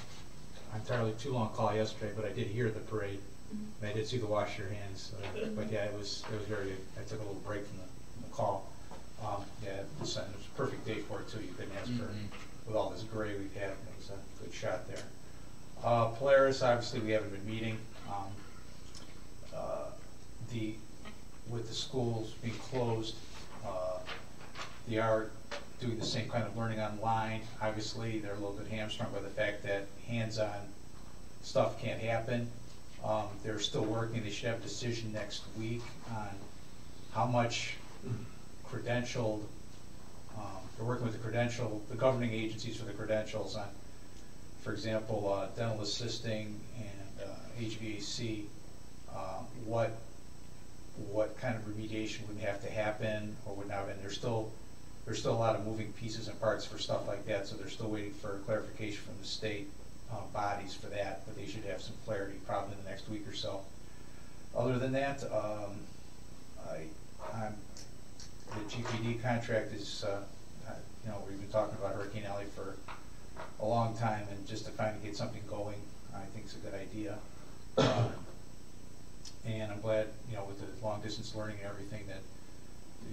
entirely too long call yesterday, but I did hear the parade. And I did see the wash your hands. But yeah, it was very good. I took a little break from the call. Yeah, it was a perfect day for it too. You couldn't ask for, with all this gray we've had, it was a good shot there. Polaris, obviously we haven't been meeting. With the schools being closed, they are doing the same kind of learning online. Obviously, they're a little bit hamstrung by the fact that hands-on stuff can't happen. They're still working. They should have a decision next week on how much credentialed, they're working with the governing agencies for the credentials on, for example, dental assisting and HVAC, what kind of remediation would have to happen or would not, and there's still a lot of moving pieces and parts for stuff like that, so they're still waiting for clarification from the state bodies for that, but they should have some clarity probably in the next week or so. Other than that, the GPD contract is, we've been talking about Hurricane Alley for a long time, and just to finally get something going, I think it's a good idea. And I'm glad, with the long distance learning and everything, that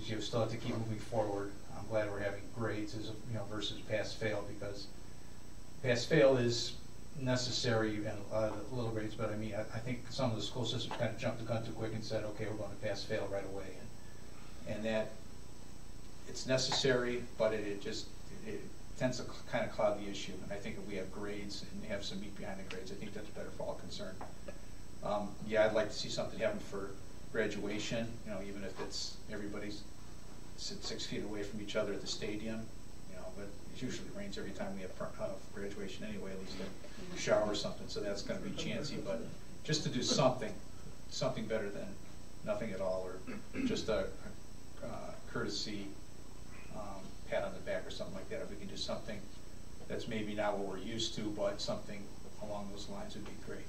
you still have to keep moving forward. I'm glad we're having grades as versus pass-fail, because pass-fail is necessary and little grades, but I mean, I think some of the school systems kind of jumped the gun too quick and said, okay, we're going to pass-fail right away, and that it's necessary, but it tends to kind of cloud the issue. And I think if we have grades and have some meat behind the grades, I think that's better for all concerned. Yeah, I'd like to see something happen for graduation, even if it's everybody's 6 feet away from each other at the stadium. but it usually rains every time we have graduation anyway, at least a shower or something, so that's gonna be chancy, but just to do something better than nothing at all, or just a courtesy pat on the back or something like that. If we can do something that's maybe not what we're used to, but something along those lines would be great.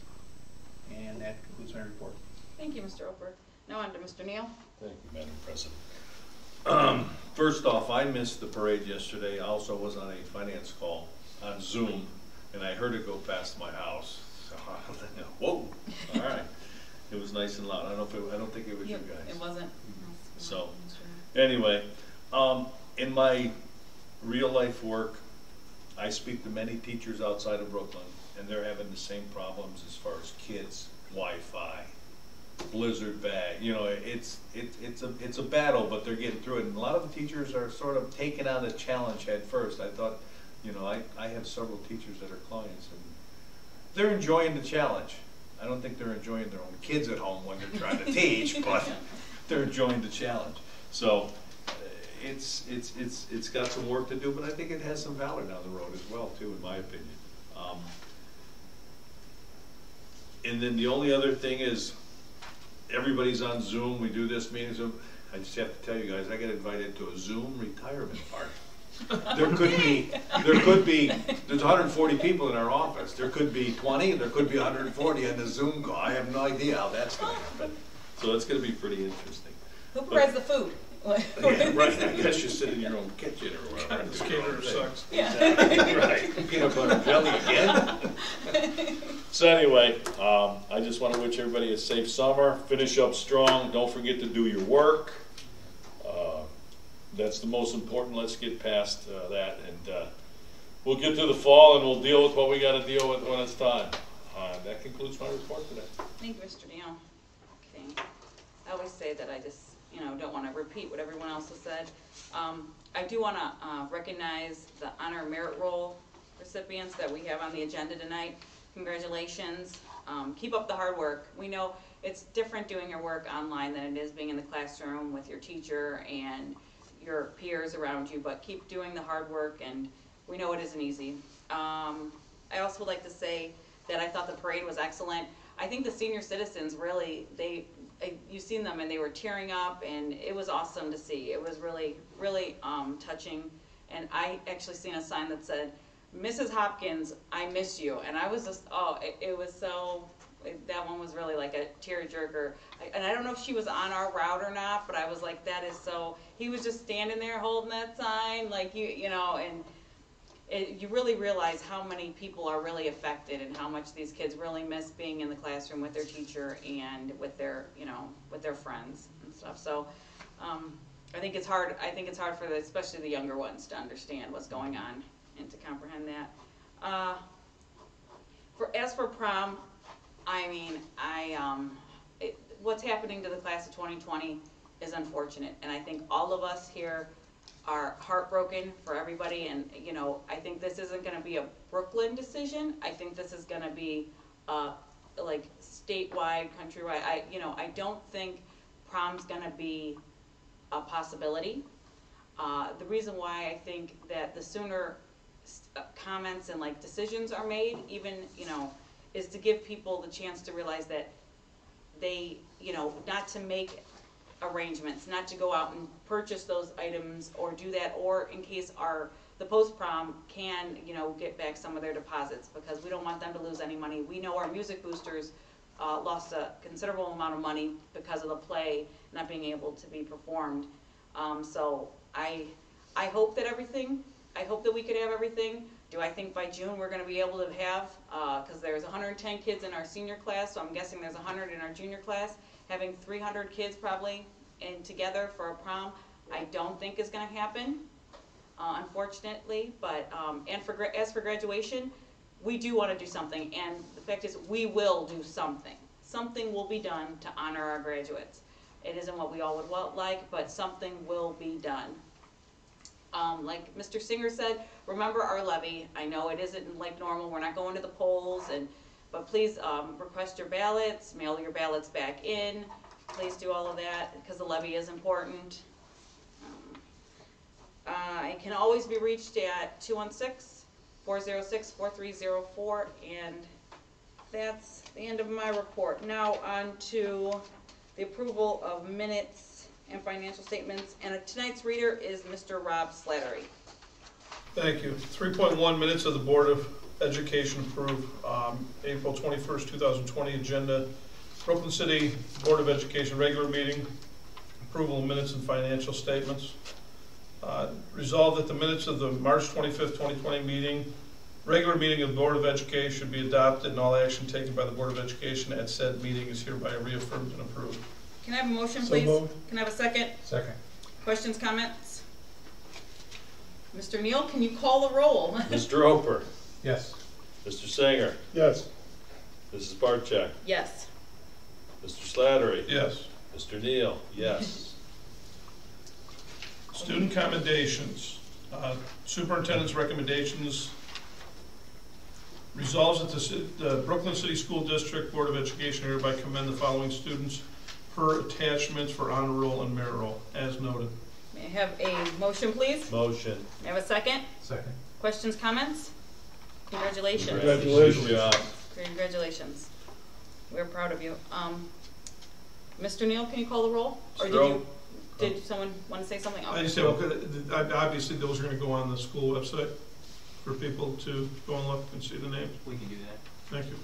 And that concludes my report. Thank you, Mr. Oper. Now on to Mr. Neal. Thank you, Madam President. First off, I missed the parade yesterday. I also was on a finance call on Zoom, and I heard it go past my house. So whoa, all right. It was nice and loud. I don't think it was you guys. It wasn't. So, anyway, in my real life work, I speak to many teachers outside of Brooklyn, and they're having the same problems as far as kids, Wi-Fi, blizzard bag. You know, it's a battle, but they're getting through it. And a lot of the teachers are sort of taking on the challenge head first. I thought, you know, I have several teachers that are clients, and they're enjoying the challenge. I don't think they're enjoying their own kids at home when they're trying to teach, but they're enjoying the challenge. So it's got some work to do, but I think it has some valor down the road as well, too, in my opinion. And then the only other thing is, everybody's on Zoom. We do this meeting. So I just have to tell you guys, I got invited to a Zoom retirement party. There could be, there's 140 people in our office. There could be 20, there could be 140 on the Zoom call. I have no idea how that's going to happen. So it's going to be pretty interesting. Who provides the food? Yeah, right. I guess you sit in your own kitchen or whatever. This caterer sucks. Yeah. Exactly. Right. Peanut butter jelly again. So anyway, I just want to wish everybody a safe summer. Finish up strong. Don't forget to do your work. That's the most important. Let's get past that, and we'll get to the fall, and we'll deal with what we got to deal with when it's time. That concludes my report today. Thank you, Mr. Neal. Okay. I always say that I just, don't want to repeat what everyone else has said. I do want to recognize the honor merit roll recipients that we have on the agenda tonight. Congratulations. Keep up the hard work. We know it's different doing your work online than it is being in the classroom with your teacher and your peers around you, but keep doing the hard work, and we know it isn't easy. I also would like to say that I thought the parade was excellent. I think the senior citizens really, you've seen them and they were tearing up, and it was awesome to see. It was really, really touching, and I actually seen a sign that said, "Mrs. Hopkins, I miss you," and I was just, it was so, that one was really like a tearjerker. And I don't know if she was on our route or not, but I was like, that is so, he was just standing there holding that sign, like, and you really realize how many people are really affected and how much these kids really miss being in the classroom with their teacher and with their, with their friends and stuff. So I think it's hard for especially the younger ones to understand what's going on and to comprehend that. As for prom, I mean, what's happening to the class of 2020 is unfortunate, and I think all of us here are heartbroken for everybody, and I think this isn't going to be a Brooklyn decision. I think this is going to be like statewide, countrywide. I don't think prom's going to be a possibility. The reason why I think that the sooner comments and like decisions are made, even is to give people the chance to realize that they, not to make arrangements, not to go out and purchase those items or do that, or in case the post-prom can, get back some of their deposits, because we don't want them to lose any money. We know our music boosters lost a considerable amount of money because of the play not being able to be performed. So I hope that we could have everything. Do I think by June we're going to be able to have, because there's 110 kids in our senior class, so I'm guessing there's 100 in our junior class, having 300 kids probably together for a prom, I don't think is going to happen, unfortunately. But as for graduation, we do want to do something, and the fact is we will do something. Something will be done to honor our graduates. It isn't what we all would like, but something will be done. Like Mr. Singer said, remember our levy. I know it isn't like normal. We're not going to the polls, but please request your ballots, mail your ballots back in. Please do all of that, because the levy is important. I can always be reached at 216-406-4304, and that's the end of my report. Now on to the approval of minutes and financial statements, and tonight's reader is Mr. Rob Slattery. Thank you. 3.1 minutes of the Board of Education approved April 21st, 2020 agenda. Brooklyn City Board of Education regular meeting, approval of minutes and financial statements. Resolved that the minutes of the March 25th, 2020 meeting, regular meeting of the Board of Education should be adopted, and all action taken by the Board of Education at said meeting is hereby reaffirmed and approved. Can I have a motion, please? So moved. Can I have a second? Second. Questions, comments? Mr. Neal, can you call the roll? Mr. Roper, Yes. Mr. Singer, Yes. Mrs. Barcheck, Yes. Mr. Slattery, Yes. Mr. Neal, yes. Student commendations. Superintendent's recommendations. Resolves that the Brooklyn City School District Board of Education hereby commend the following students per attachments for honor roll and merit roll, as noted. May I have a motion, please? Motion. May I have a second? Second. Questions, comments? Congratulations. Congratulations. Good job. Congratulations. We're proud of you. Mr. Neal, can you call the roll? Or Stroke. did someone want to say something? I just said, obviously those are going to go on the school website for people to go and look and see the names. We can do that. Thank you.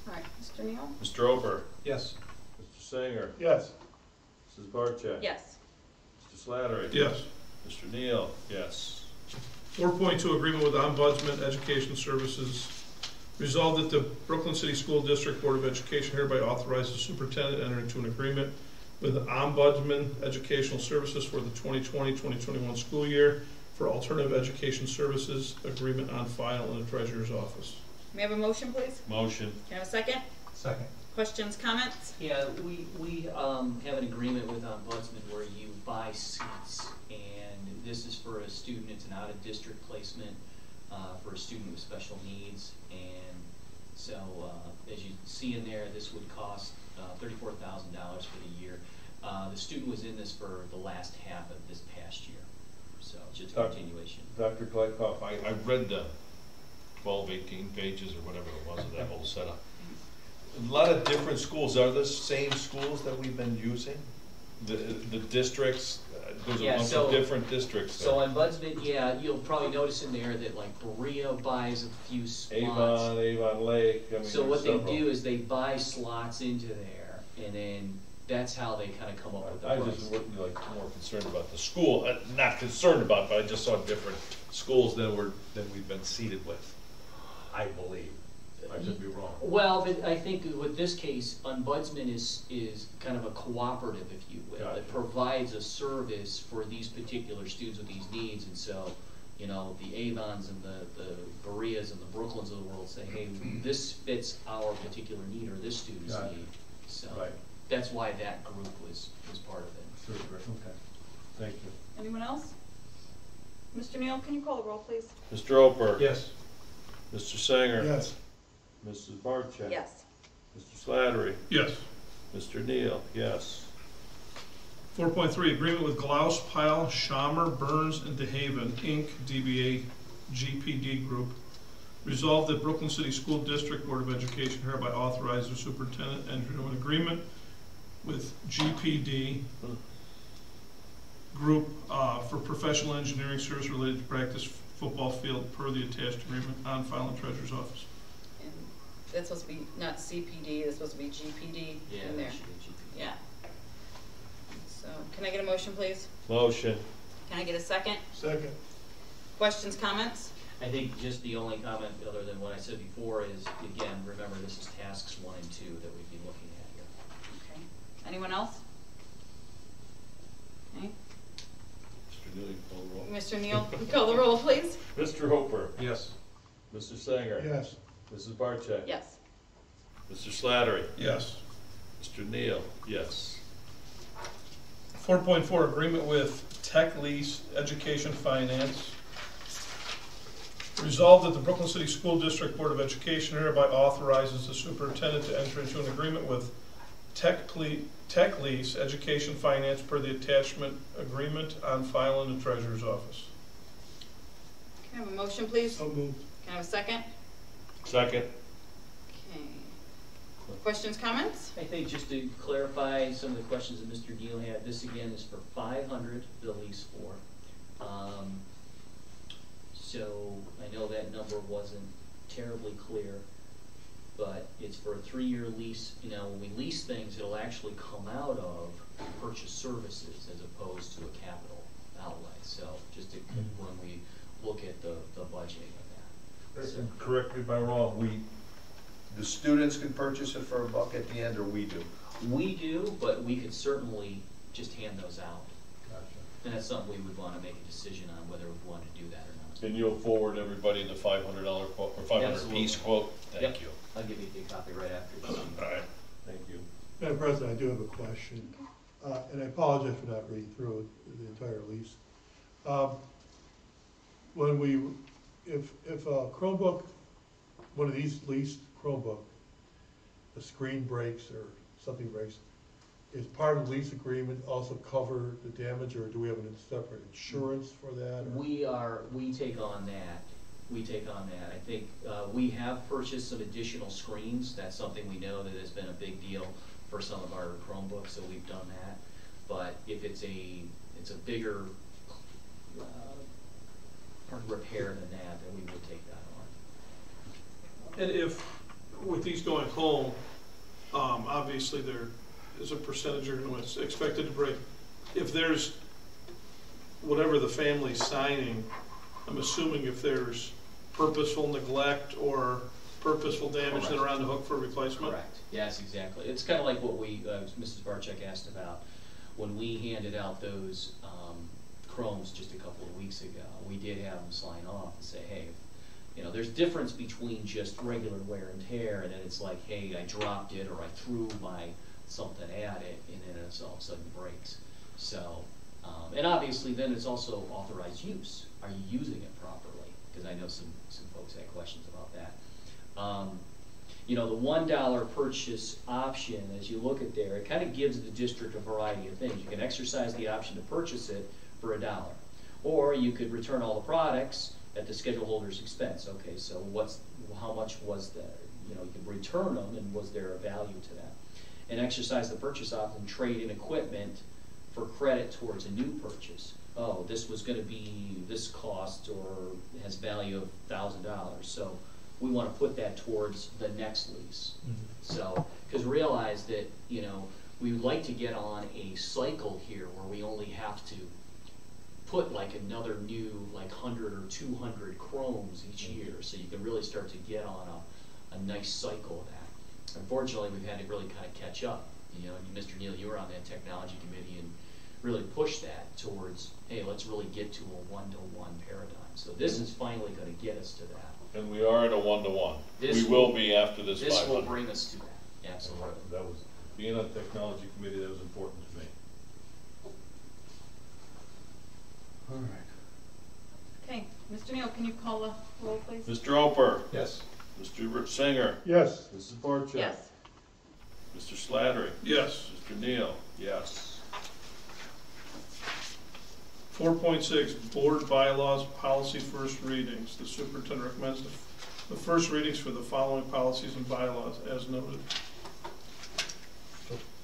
All right, Mr. Neal? Mr. Roper, Yes. Mr. Singer, Yes. Mrs. Barcheck. Yes. Mr. Slattery. Yes. Mr. Neal, yes. 4.2 agreement with Ombudsman Education Services. Resolved that the Brooklyn City School District Board of Education hereby authorizes the superintendent to enter into an agreement with the Ombudsman Educational Services for the 2020-2021 school year for alternative education services agreement on file in the treasurer's office. May I have a motion, please? Motion. Can I have a second? Second. Questions, comments? Yeah, we have an agreement with Ombudsman where you buy seats, and this is for a student. It's an out-of-district placement for a student with special needs, and so as you see in there, this would cost $34,000 for the year. The student was in this for the last half of this past year, so it's just a continuation. Dr. Gleikoff, I read the 12, 18 pages or whatever it was of that whole setup. A lot of different schools. Are the same schools that we've been using? The districts, there's a bunch of different districts there. So Ombudsman, yeah, you'll probably notice in there that like Berea buys a few slots. Avon Lake, I mean, So what they several. do is they buy slots into there, and then that's how they kind of come up with the I price. just would be like more concerned about the school, not concerned about, but I just saw different schools than we've been seated with, I believe. I could be wrong. Well, but I think with this case, Ombudsman is kind of a cooperative, if you will. Gotcha. It provides a service for these particular students with these needs, and so, you know, the Avons and the Bereas and the Brooklyns of the world say, hey, this fits our particular need or this student's Gotcha. need. So Right. that's why that group was part of it. Super, okay. Thank you. Anyone else? Mr. Neal, can you call the roll, please? Mr. Roper. Yes. Mr. Sanger. Yes. Mrs. Barcheck. Yes. Mr. Slattery. Yes. Mr. Neal, yes. 4.3 agreement with Glaus, Pyle, Schamer, Burns, and DeHaven, Inc., DBA GPD Group. Resolved that Brooklyn City School District Board of Education hereby authorizes the superintendent to enter into an agreement with GPD Group for professional engineering service related to practice football field per the attached agreement on file in Treasurer's office. And that's supposed to be not CPD, it's supposed to be GPD Yeah, in there. that should be GPD. Yeah. So, can I get a motion, please? Motion. Can I get a second? Second. Questions, comments? I think just the only comment, other than what I said before, is, again, remember this is tasks 1 and 2 that we'd be looking at here. Okay. Anyone else? Okay. Mr. Neal, you call the roll. Mr. Neal, call the roll, please. Mr. Roper. Yes. Mr. Sanger. Yes. Mrs. Barcheck. Yes. Mr. Slattery. Yes. Mr. Neal, yes. 4.4 agreement with Tech Lease Education Finance. Resolved that the Brooklyn City School District Board of Education hereby authorizes the superintendent to enter into an agreement with Tech Lease Education Finance per the attachment agreement on file in the Treasurer's Office. Can I have a motion, please? So moved. Can I have a second? Second. Okay. Questions, comments? I think just to clarify some of the questions that Mr. Neal had, this again is for 500, the lease for. So I know that number wasn't terribly clear, but it's for a 3-year lease. You know, when we lease things, it'll actually come out of purchase services as opposed to a capital outlay. So just to, when we look at the budgeting of that. So, Correct me if I'm wrong, the students can purchase it for $1 at the end, or we do? we do, but we could certainly just hand those out. Gotcha. And that's something we would want to make a decision on whether we want to do that or not. And you'll forward everybody the $500 quote, or 500 Absolutely. piece quote? Thank Yep. you. I'll give you a copy right after this. All right, thank you. Madam President, I do have a question, and I apologize for not reading through the entire lease. When we, if a Chromebook, one of these leased Chromebook, the screen breaks or something breaks, is part of the lease agreement also cover the damage, or do we have a separate insurance for that? Or? We take on that. We take on that. I think we have purchased some additional screens. That's something we know that has been a big deal for some of our Chromebooks, so we've done that. But if it's a bigger repair than that, then we would take that on. And if, with these going home, obviously there is a percentage you're going to expected to break. If there's whatever the family's signing, I'm assuming if there's purposeful neglect or purposeful damage, Correct. then are on the hook for replacement? Correct. Yes, exactly. It's kind of like what we, Mrs. Barczyk asked about when we handed out those Chromes just a couple of weeks ago. We did have them sign off and say, hey, you know, there's difference between just regular wear and tear, and then it's like, hey, I dropped it or I threw something at it, and then it's all of a sudden breaks. So, and obviously then it's also authorized use. Are you using it properly? Because I know some folks had questions about that. You know, the $1 purchase option, as you look at there, it kind of gives the district a variety of things. You can exercise the option to purchase it for $1, or you could return all the products at the schedule holder's expense. Okay, so how much was that? You know, you could return them, and was there a value to that? And exercise the purchase option, trade in equipment for credit towards a new purchase. Oh, this was going to be this cost or has value of $1,000. So we want to put that towards the next lease. Mm-hmm. So, because realize that, you know, we would like to get on a cycle here where we only have to put like another new like 100 or 200 Chromes each year, so you can really start to get on a nice cycle of that. Unfortunately, we've had to really kind of catch up. You know, Mr. Neal, you were on that technology committee and really push that towards, hey, let's really get to a one-to-one paradigm. So this is finally going to get us to that. And we are at a 1-to-1. This We will be after this 500. This will bring us to that, absolutely. That was, being on the technology committee, that was important to me. All right. Okay, Mr. Neal, can you call the roll, please? Mr. Oper. Yes. Mr. Singer. Yes. Mrs. Barczyk. Yes. Mr. Slattery. Yes. Mr. Neal. Yes. 4.6, Board Bylaws Policy First Readings. The superintendent recommends the first readings for the following policies and bylaws as noted.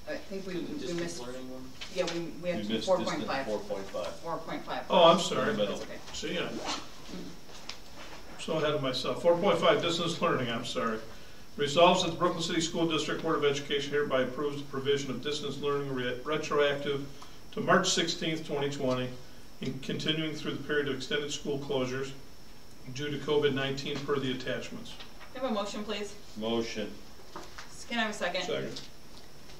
I think we Distance missed, learning one? yeah, we have You missed 4.5. distance 4.5. 4.5. Oh, I'm sorry. In the middle. That's okay. See, I'm so ahead of myself. 4.5, distance learning, I'm sorry. Resolves that the Brooklyn City School District Board of Education hereby approves the provision of distance learning retroactive to March 16th, 2020, and continuing through the period of extended school closures due to COVID-19 per the attachments. Can I have a motion, please? Motion. Can I have a second? Second.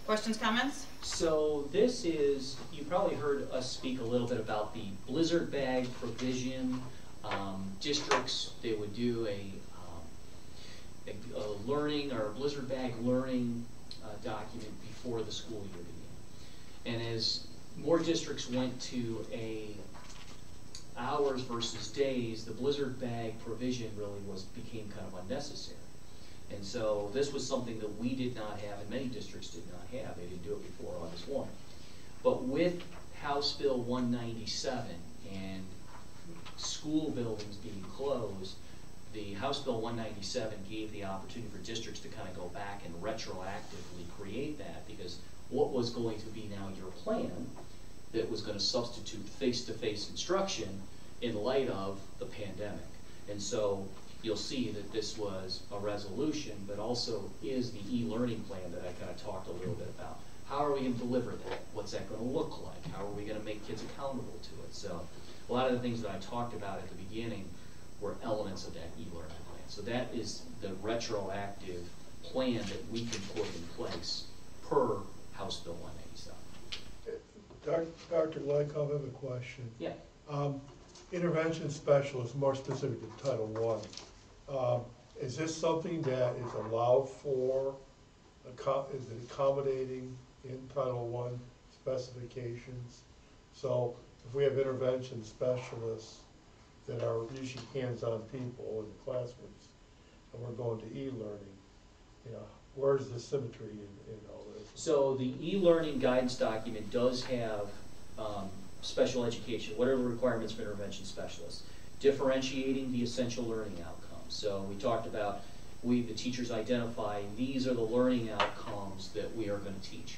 Questions, comments? So this is, you probably heard us speak a little bit about the blizzard bag provision. Districts, they would do a learning or a blizzard bag learning document before the school year began. And as more districts went to a hours versus days, the blizzard bag provision really became kind of unnecessary. And so this was something that we did not have and many districts did not have. They didn't do it before August 1. But with House Bill 197 and school buildings being closed, the House Bill 197 gave the opportunity for districts to kind of go back and retroactively create that, because what was going to be now your plan that was going to substitute face-to-face instruction in light of the pandemic. And so you'll see that this was a resolution, but also is the e-learning plan that I kind of talked a little bit about. How are we going to deliver that? What's that going to look like? How are we going to make kids accountable to it? So a lot of the things that I talked about at the beginning were elements of that e-learning plan. So that is the retroactive plan that we can put in place per House Bill 187. Dr. Lykoff, I have a question. Yeah. Intervention specialist, more specific to Title I. Is this something that is allowed for, is it accommodating in Title I specifications? So if we have intervention specialists that are usually hands-on people in the classrooms, and we're going to e-learning, where's the symmetry in all this? So the e-learning guidance document does have special education, what are the requirements for intervention specialists? Differentiating the essential learning outcomes. So we talked about, the teachers identify these are the learning outcomes that we are going to teach.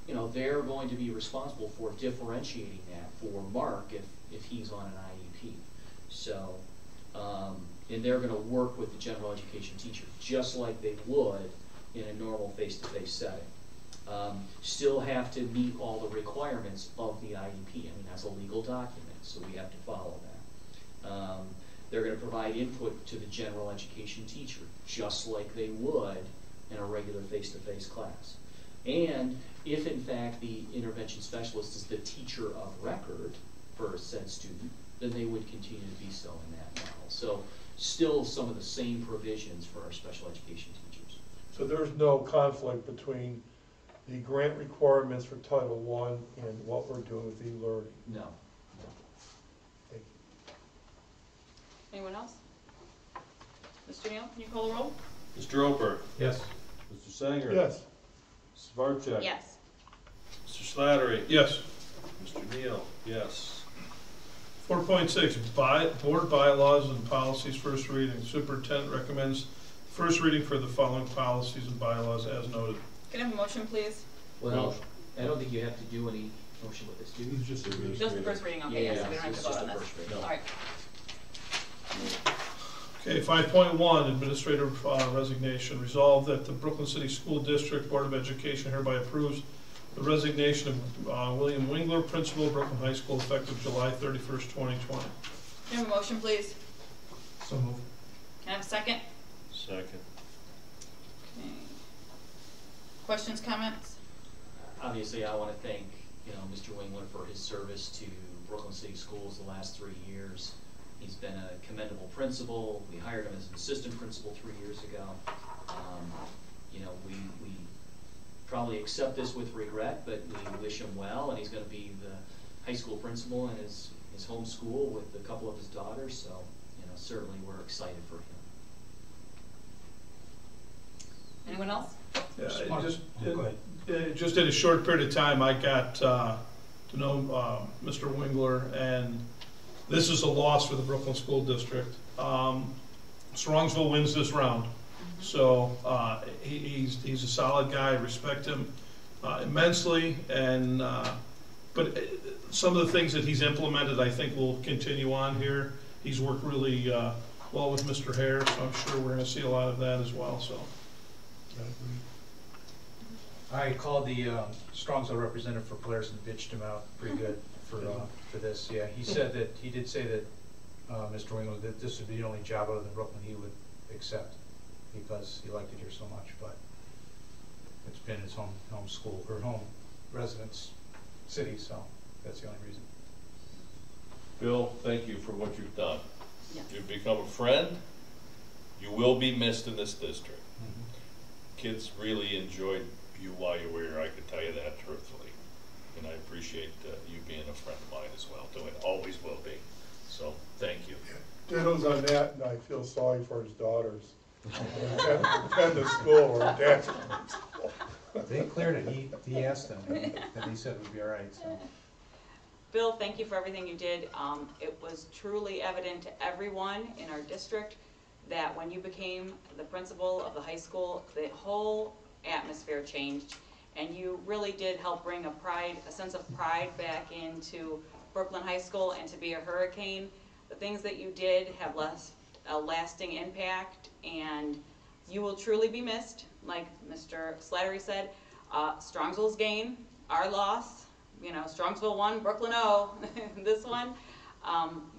They're going to be responsible for differentiating that for Mark if he's on an IEP. So, and they're going to work with the general education teacher just like they would in a normal face-to-face setting. Still have to meet all the requirements of the IEP. I mean, that's a legal document, so we have to follow that. They're going to provide input to the general education teacher, just like they would in a regular face-to-face class. And if, in fact, the intervention specialist is the teacher of record for a said student, then they would continue to be so in that model. So still some of the same provisions for our special education teachers. So there's no conflict between the grant requirements for Title I and what we're doing with e-learning? No. Thank you. Anyone else? Mr. Neal, can you call the roll? Mr. Roper? Yes. Mr. Sanger? Yes. Mrs. Barcheck? Yes. Mr. Slattery? Yes. Mr. Neal? Yes. 4.6, board bylaws and policies, first reading. Superintendent recommends first reading for the following policies and bylaws as noted. Can I have a motion, please? Well, I don't think you have to do any motion with this, do you? Just Just the first reading, okay, yes, we don't have to vote on this. All right. Okay, 5.1, administrative resignation. Resolved that the Brooklyn City School District Board of Education hereby approves the resignation of William Wingler, principal of Brooklyn High School, effective July 31st, 2020. Can I have a motion, please? So moved. Can I have a second? Second. Okay. Questions, comments? Obviously, I want to thank Mr. Wingler for his service to Brooklyn City Schools the last 3 years. He's been a commendable principal. We hired him as an assistant principal 3 years ago. We probably accept this with regret, but we wish him well, and he's going to be the high school principal in his home school with a couple of his daughters. So, certainly we're excited for him. Anyone else? Just in a short period of time, I got to know Mr. Wingler, and this is a loss for the Brooklyn School District. Strongsville wins this round, so he's a solid guy. I respect him immensely, and but some of the things that he's implemented, I think, will continue on here. He's worked really well with Mr. Hare, so I'm sure we're going to see a lot of that as well. So. I called the Strongsville representative for Polaris and bitched him out pretty good for this. Yeah, he did say that Mr. Wingler, that this would be the only job other than Brooklyn he would accept because he liked it here so much. But it's been his home school or home residence city, so that's the only reason. Bill, thank you for what you've done. Yes. You've become a friend. You will be missed in this district. Kids really enjoyed you while you were here, I can tell you that truthfully. And I appreciate you being a friend of mine as well, too, and always will be. So, thank you. Dittos on that, and I feel sorry for his daughters. Defend the school or dad's. They cleared it, he asked them, and they said it would be all right, so. Bill, thank you for everything you did. It was truly evident to everyone in our district that when you became the principal of the high school, the whole atmosphere changed, and you really did help bring a sense of pride back into Brooklyn High School, and to be a hurricane. The things that you did have left a lasting impact, and you will truly be missed. Like Mr. Slattery said, Strongsville's gain, our loss, you know, Strongsville won, Brooklyn 0, this one.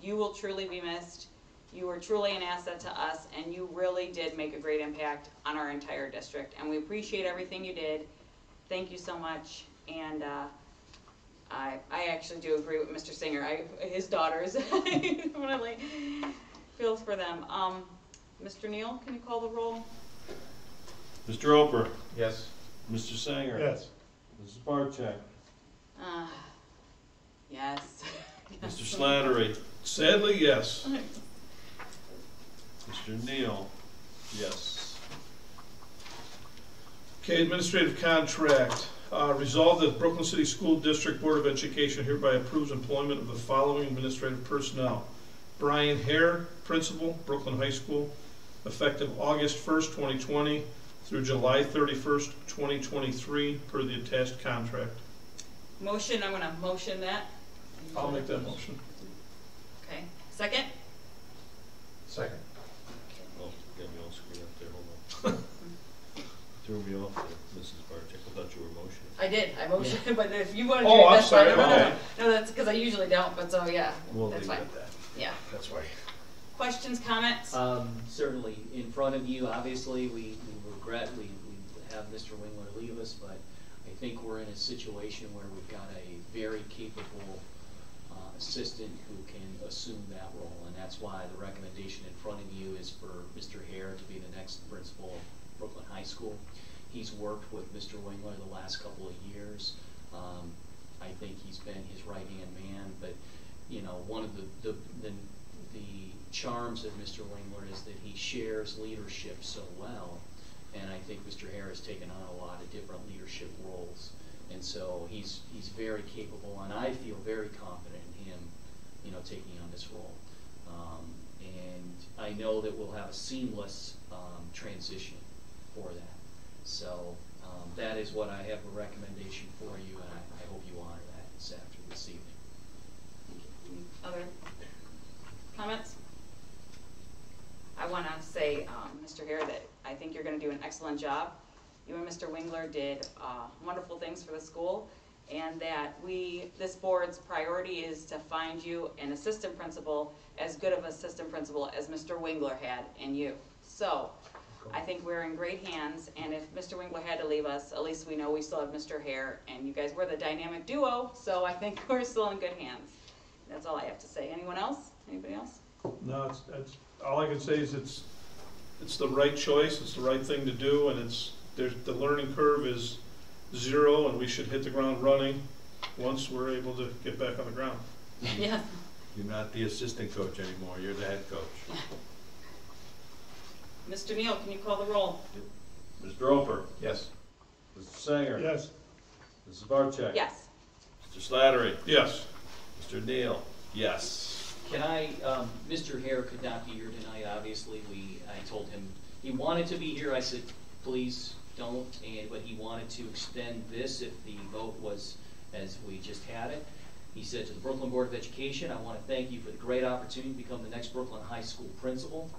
You will truly be missed. You were truly an asset to us, and you really did make a great impact on our entire district, and we appreciate everything you did. Thank you so much, and I actually do agree with Mr. Singer. His daughters, I really feel for them. Mr. Neal, can you call the roll? Mr. Roper? Yes. Mr. Singer? Yes. Mrs. Barcheck? Yes. Mr. Slattery? Sadly, yes. Mr. Neal? Yes. Okay, administrative contract. Resolved that Brooklyn City School District Board of Education hereby approves employment of the following administrative personnel. Brian Hare, Principal, Brooklyn High School, effective August 1st, 2020 through July 31st, 2023, per the attached contract. Motion, I'm gonna motion that. I'll make that motion. Okay, second? Second. Oh, got me all screwed up there, hold on. Threw me off there, Mrs. Barcheck. I thought you were motioning. I did, I motioned, but if you want to do Oh, it, I'm that's fine. sorry. No, that's because I usually don't, but so yeah, We'll that's leave it fine. at that. Yeah. That's right. Questions, comments? Certainly, in front of you, obviously, we regret we have Mr. Wingler leave us, but I think we're in a situation where we've got a very capable assistant who can assume that role, and that's why the recommendation in front of you is for Mr. Hare to be the next principal of Brooklyn High School. He's worked with Mr. Wingler the last couple of years. I think he's been his right-hand man, but you know, one of the charms of Mr. Wingler is that he shares leadership so well, and I think Mr. Hare has taken on a lot of different leadership roles, and so he's very capable, and I feel very confident in him, you know, taking on this role. And I know that we'll have a seamless transition for that. So that is what I have a recommendation for you, and I hope you honor that this evening. Other comments? I want to say, Mr. Hare, that I think you're going to do an excellent job. You and Mr. Wingler did wonderful things for the school, and that this board's priority is to find you an assistant principal, as good of an assistant principal as Mr. Wingler had in you. So I think we're in great hands, and if Mr. Wingler had to leave us, at least we know we still have Mr. Hare, and you guys were the dynamic duo, so I think we're still in good hands. That's all I have to say. Anyone else? Anybody else? No, it's all I can say is it's the right choice, it's the right thing to do, and the learning curve is 0, and we should hit the ground running once we're able to get back on the ground. Yeah. You're not the assistant coach anymore, you're the head coach. Mr. Neal, can you call the roll? Mr. Roper? Yes. Mr. Singer? Yes. Mrs. Barcheck? Yes. Mr. Slattery? Yes. Mr. Neal? Yes. Can I, Mr. Hare could not be here tonight, obviously. I told him he wanted to be here. I said, please don't, but he wanted to extend this if the vote was as we just had it. He said to the Brooklyn Board of Education, I want to thank you for the great opportunity to become the next Brooklyn High School principal.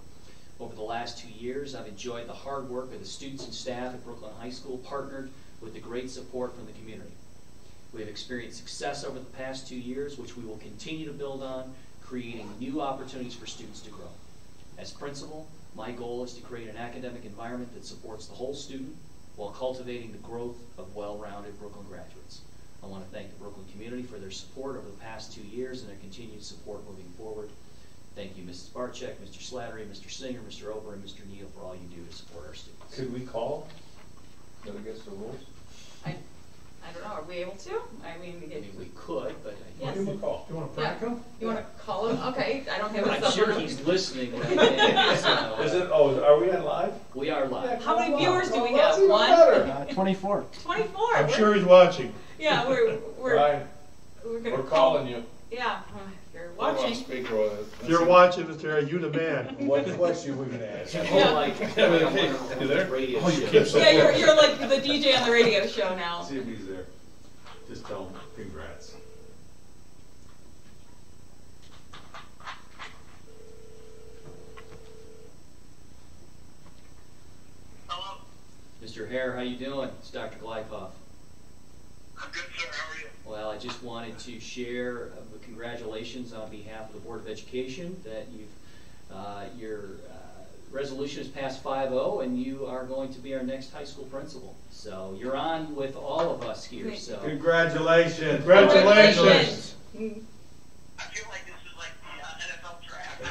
Over the last 2 years, I've enjoyed the hard work of the students and staff at Brooklyn High School, partnered with the great support from the community. We have experienced success over the past 2 years, which we will continue to build on, creating new opportunities for students to grow. As principal, my goal is to create an academic environment that supports the whole student while cultivating the growth of well-rounded Brooklyn graduates. I want to thank the Brooklyn community for their support over the past 2 years and their continued support moving forward. Thank you, Mrs. Barcheck, Mr. Slattery, Mr. Singer, Mr. Ober, and Mr. Neal for all you do to support our students. Could we call? Go against the rules? I don't know, are we able to? I mean, I mean, we could, but Yes. Give him a call. You want to Yeah. prank him? You want to call him? Okay, I don't have a I'm supper. sure he's listening right now. So, Is it, are we on live? we are live. How many viewers do we Well, that's have? even One? better. 24. 24. I'm sure he's watching. Yeah, we're Ryan, gonna we're calling you. Yeah, if you're Put it on watching. speaker with it. If you're watching, Mr. Aaron, you the man. What question we gonna ask? Oh, like, Hey, you there? radio Oh, you show. can't say- Yeah, you're like the DJ on the radio show now. See if he's there. Just tell him congrats. Hello, Mr. Hare, how you doing? It's Dr. Glykoff. I'm good, sir. How are you? Well, I just wanted to share congratulations on behalf of the Board of Education that your resolution has passed 5-0 and you are going to be our next high school principal. So you're on with all of us here. So Congratulations. Congratulations. I feel like this is like the NFL draft.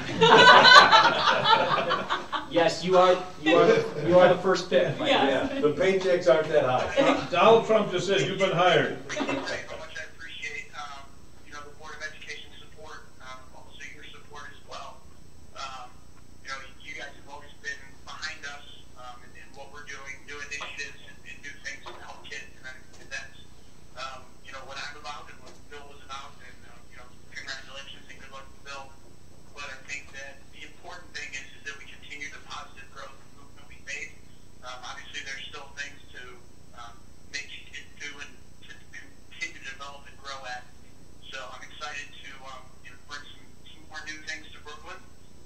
yes, you are the first pick. my Yeah. friend. Yeah, the paychecks aren't that high. Donald Trump just said you've been hired. Thank you very much. I appreciate the Board of Education support, also your support as well. You guys have always been behind us in what we're doing, new initiatives and new things to help kids, and I think that's what I'm about and what Bill was about. And congratulations and good luck to Bill. But I think that the important thing is that we continue the positive growth and movement we made. Obviously, there's still things to make kids do and to continue to develop and grow at. So I'm excited to bring some more new things to Brooklyn.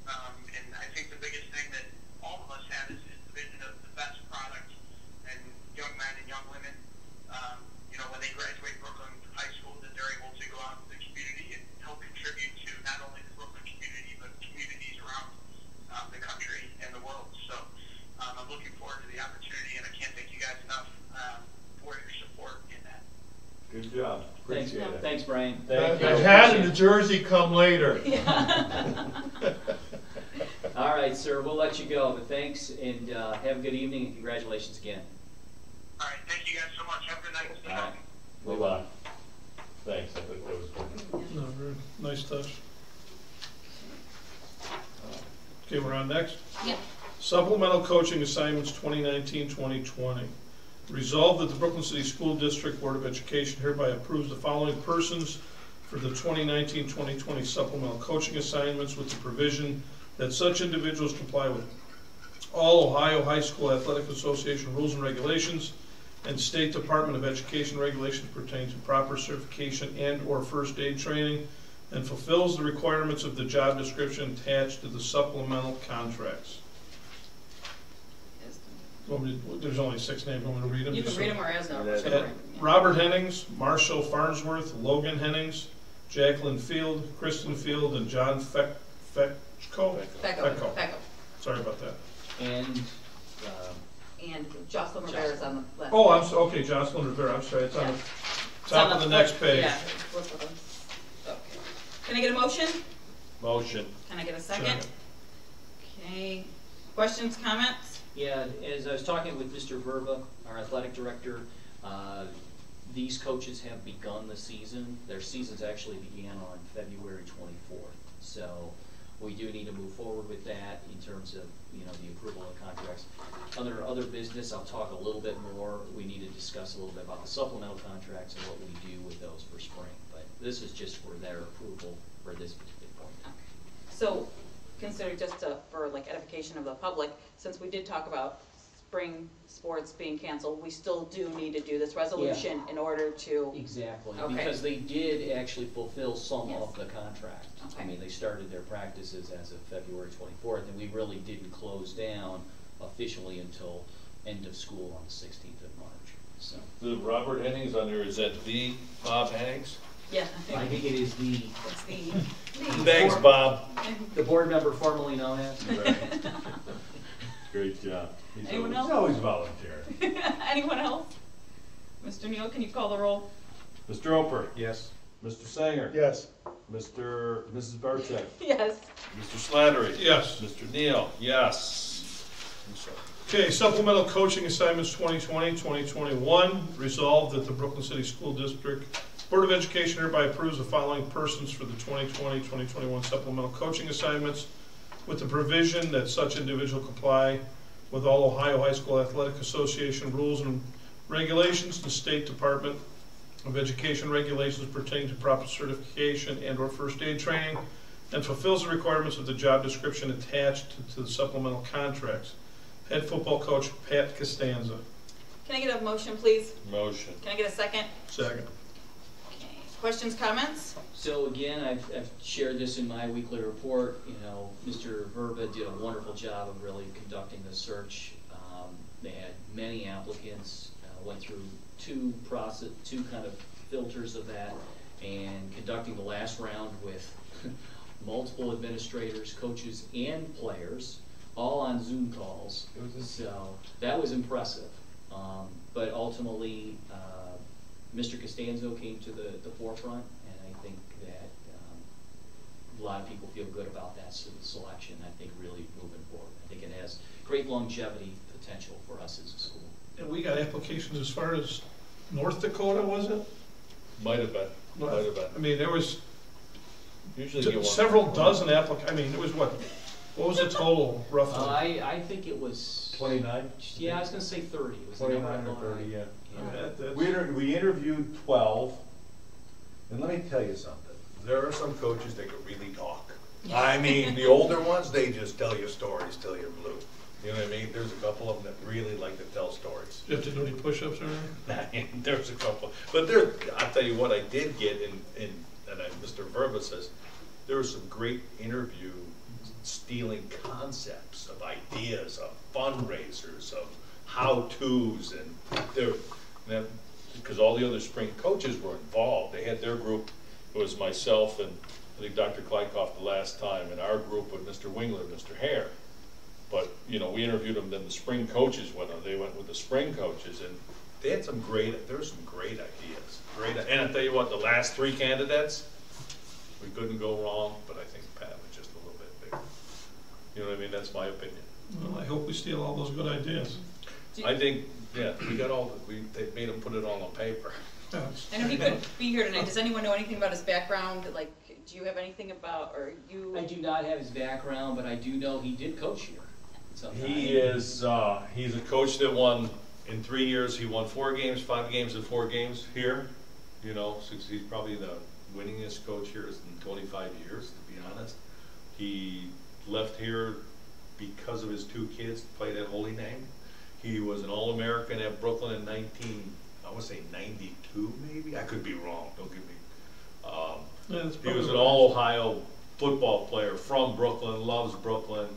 And I think the biggest thing that all of us have is the vision of the best product and young men and young women. When they graduate Brooklyn High School, that they're able to go out to the community and help contribute to not only the Brooklyn community, but communities around the country and the world. So I'm looking forward to the opportunity, and I can't thank you guys enough for your support in that. Good job. Thanks, Appreciate it. thanks, Brian. Thank The you. hat and the jersey come later. All right, sir, we'll let you go, but thanks and have a good evening and congratulations again. All right, thank you guys so much. Have a good night. Stay All right. healthy. Move on. Thanks, I think that was good. No, very nice touch. Okay, we're on next. Yeah. Supplemental coaching assignments 2019-2020. Resolved that the Brooklyn City School District Board of Education hereby approves the following persons for the 2019-2020 supplemental coaching assignments with the provision that such individuals comply with all Ohio High School Athletic Association rules and regulations and State Department of Education regulations pertaining to proper certification and/or first aid training, and fulfills the requirements of the job description attached to the supplemental contracts. There's only 6 names. Want me to read them? You can read them or as no. Robert Hennings, Marshall Farnsworth, Logan Hennings, Jacqueline Field, Kristen Field, and John Fecko. Sorry about that. And And Jocelyn Rivera is on the left. Oh, okay, Jocelyn Rivera. I'm sorry. It's on the top of the next page. Yeah. Okay. Can I get a motion? Motion. Can I get a second? Okay. Questions, comments? yeah, as I was talking with Mr. Verba, our athletic director, these coaches have begun the season. Their seasons actually began on February 24th. So we do need to move forward with that in terms of the approval of contracts. Other business, I'll talk a little bit more. We need to discuss a little bit about the supplemental contracts and what we do with those for spring. But this is just for their approval for this particular point. So consider just for like edification of the public, since we did talk about spring sports being canceled, we still do need to do this resolution in order to. Exactly, Okay. because they did actually fulfill some Yes. of the contract. Okay. I mean, they started their practices as of February 24th, and we really didn't close down officially until end of school on the 16th of March. So The Robert Hennings on there, is that the Bob Hennings? Yeah. I think it is It's the. Thanks, Bob. the board member formerly known as. Great job. Anyone else? He's always volunteering. Anyone else? Mr. Neal, can you call the roll? Mr. Oper, Yes. Mr. Sanger, Yes. Mrs. Barcheck, Yes. Mr. Slattery? Yes. Mr. Neal? Yes. I'm sorry. Okay, supplemental coaching assignments 2020-2021. Resolved that the Brooklyn City School District Board of Education hereby approves the following persons for the 2020-2021 supplemental coaching assignments with the provision that such individual comply with all Ohio High School Athletic Association rules and regulations, the State Department of Education regulations pertaining to proper certification and or first aid training, and fulfills the requirements of the job description attached to the supplemental contracts. Head football coach Pat Costanza. Can I get a motion, please? Motion. Can I get a second? Second. Okay. Questions, comments? So again, I've shared this in my weekly report. You know, Mr. Verba did a wonderful job of really conducting the search. They had many applicants, went through two kind of filters of that, and conducting the last round with multiple administrators, coaches, and players, all on Zoom calls. So that was impressive. But ultimately, Mr. Costanzo came to the forefront, and I think that a lot of people feel good about that selection. I think really moving forward, I think it has great longevity potential for us as a school. And we got applications as far as North Dakota, was it? Might have been. Might have been. I mean, there was Usually you get one. several dozen applicants. I mean, it was what was the total roughly? I think it was 29? Yeah, I was going to say 30. It was the number I 29 or thought. 30, yeah. We We interviewed 12, and let me tell you something. There are some coaches that could really talk. I mean, the older ones, they just tell you stories till you're blue. You know what I mean? There's a couple of them that really like to tell stories. You have to do any push-ups or anything? There's a couple. But there, I'll tell you what I did get, Mr. Verba says, there was some great interview stealing concepts of ideas, of fundraisers, of how-tos, and because all the other spring coaches were involved. They had their group. It was myself and I think Dr. Kleikoff the last time, and our group with Mr. Wingler, Mr. Hare. But, you know, we interviewed them, then the spring coaches went on. They went with the spring coaches, and they had some great, there were some great ideas. And I'll tell you what, the last three candidates, we couldn't go wrong, but I think Pat was just a little bit bigger. You know what I mean? That's my opinion. Well, I hope we steal all those good ideas. I think, yeah, we got all, they made them put it all on paper. I know he couldn't be here tonight. Does anyone know anything about his background? Like, do you have anything about, or you? I do not have his background, but I do know he did coach here. He is, he's a coach that won, in 3 years, he won 4 games, 5 games, and 4 games here. You know, since he's probably the winningest coach here in 25 years, to be honest. He left here because of his 2 kids to play that Holy Name. He was an All-American at Brooklyn in 92 maybe? I could be wrong, don't give me. He was an All-Ohio football player from Brooklyn, loves Brooklyn,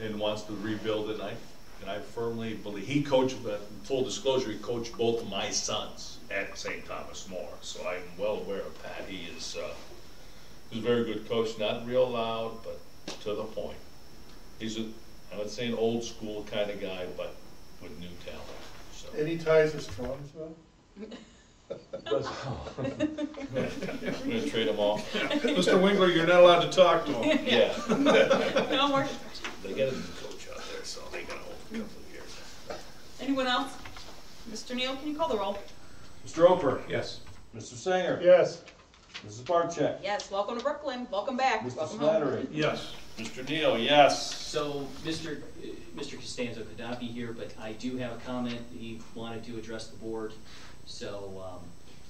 and wants to rebuild it. And I firmly believe, he coached, full disclosure, he coached both of my sons at St. Thomas More. So I'm well aware of Pat. He's a very good coach, not real loud, but to the point. He's I would say an old school kind of guy, but with new talent. So. Any ties to Strongsville? I'm going to trade him off. Mr. Wingler, you're not allowed to talk to him. Yeah. No more. They got a new coach out there, so they got a whole couple of years. Anyone else? Mr. Neal, can you call the roll? Mr. Oper. Yes. Mr. Sanger. Yes. Mrs. Barczyk. Yes, welcome to Brooklyn. Welcome back. Mr. Welcome home. Slattery. Yes. Mr. Neal, yes. So Mr. Costanzo could not be here, but I do have a comment that he wanted to address the board. So,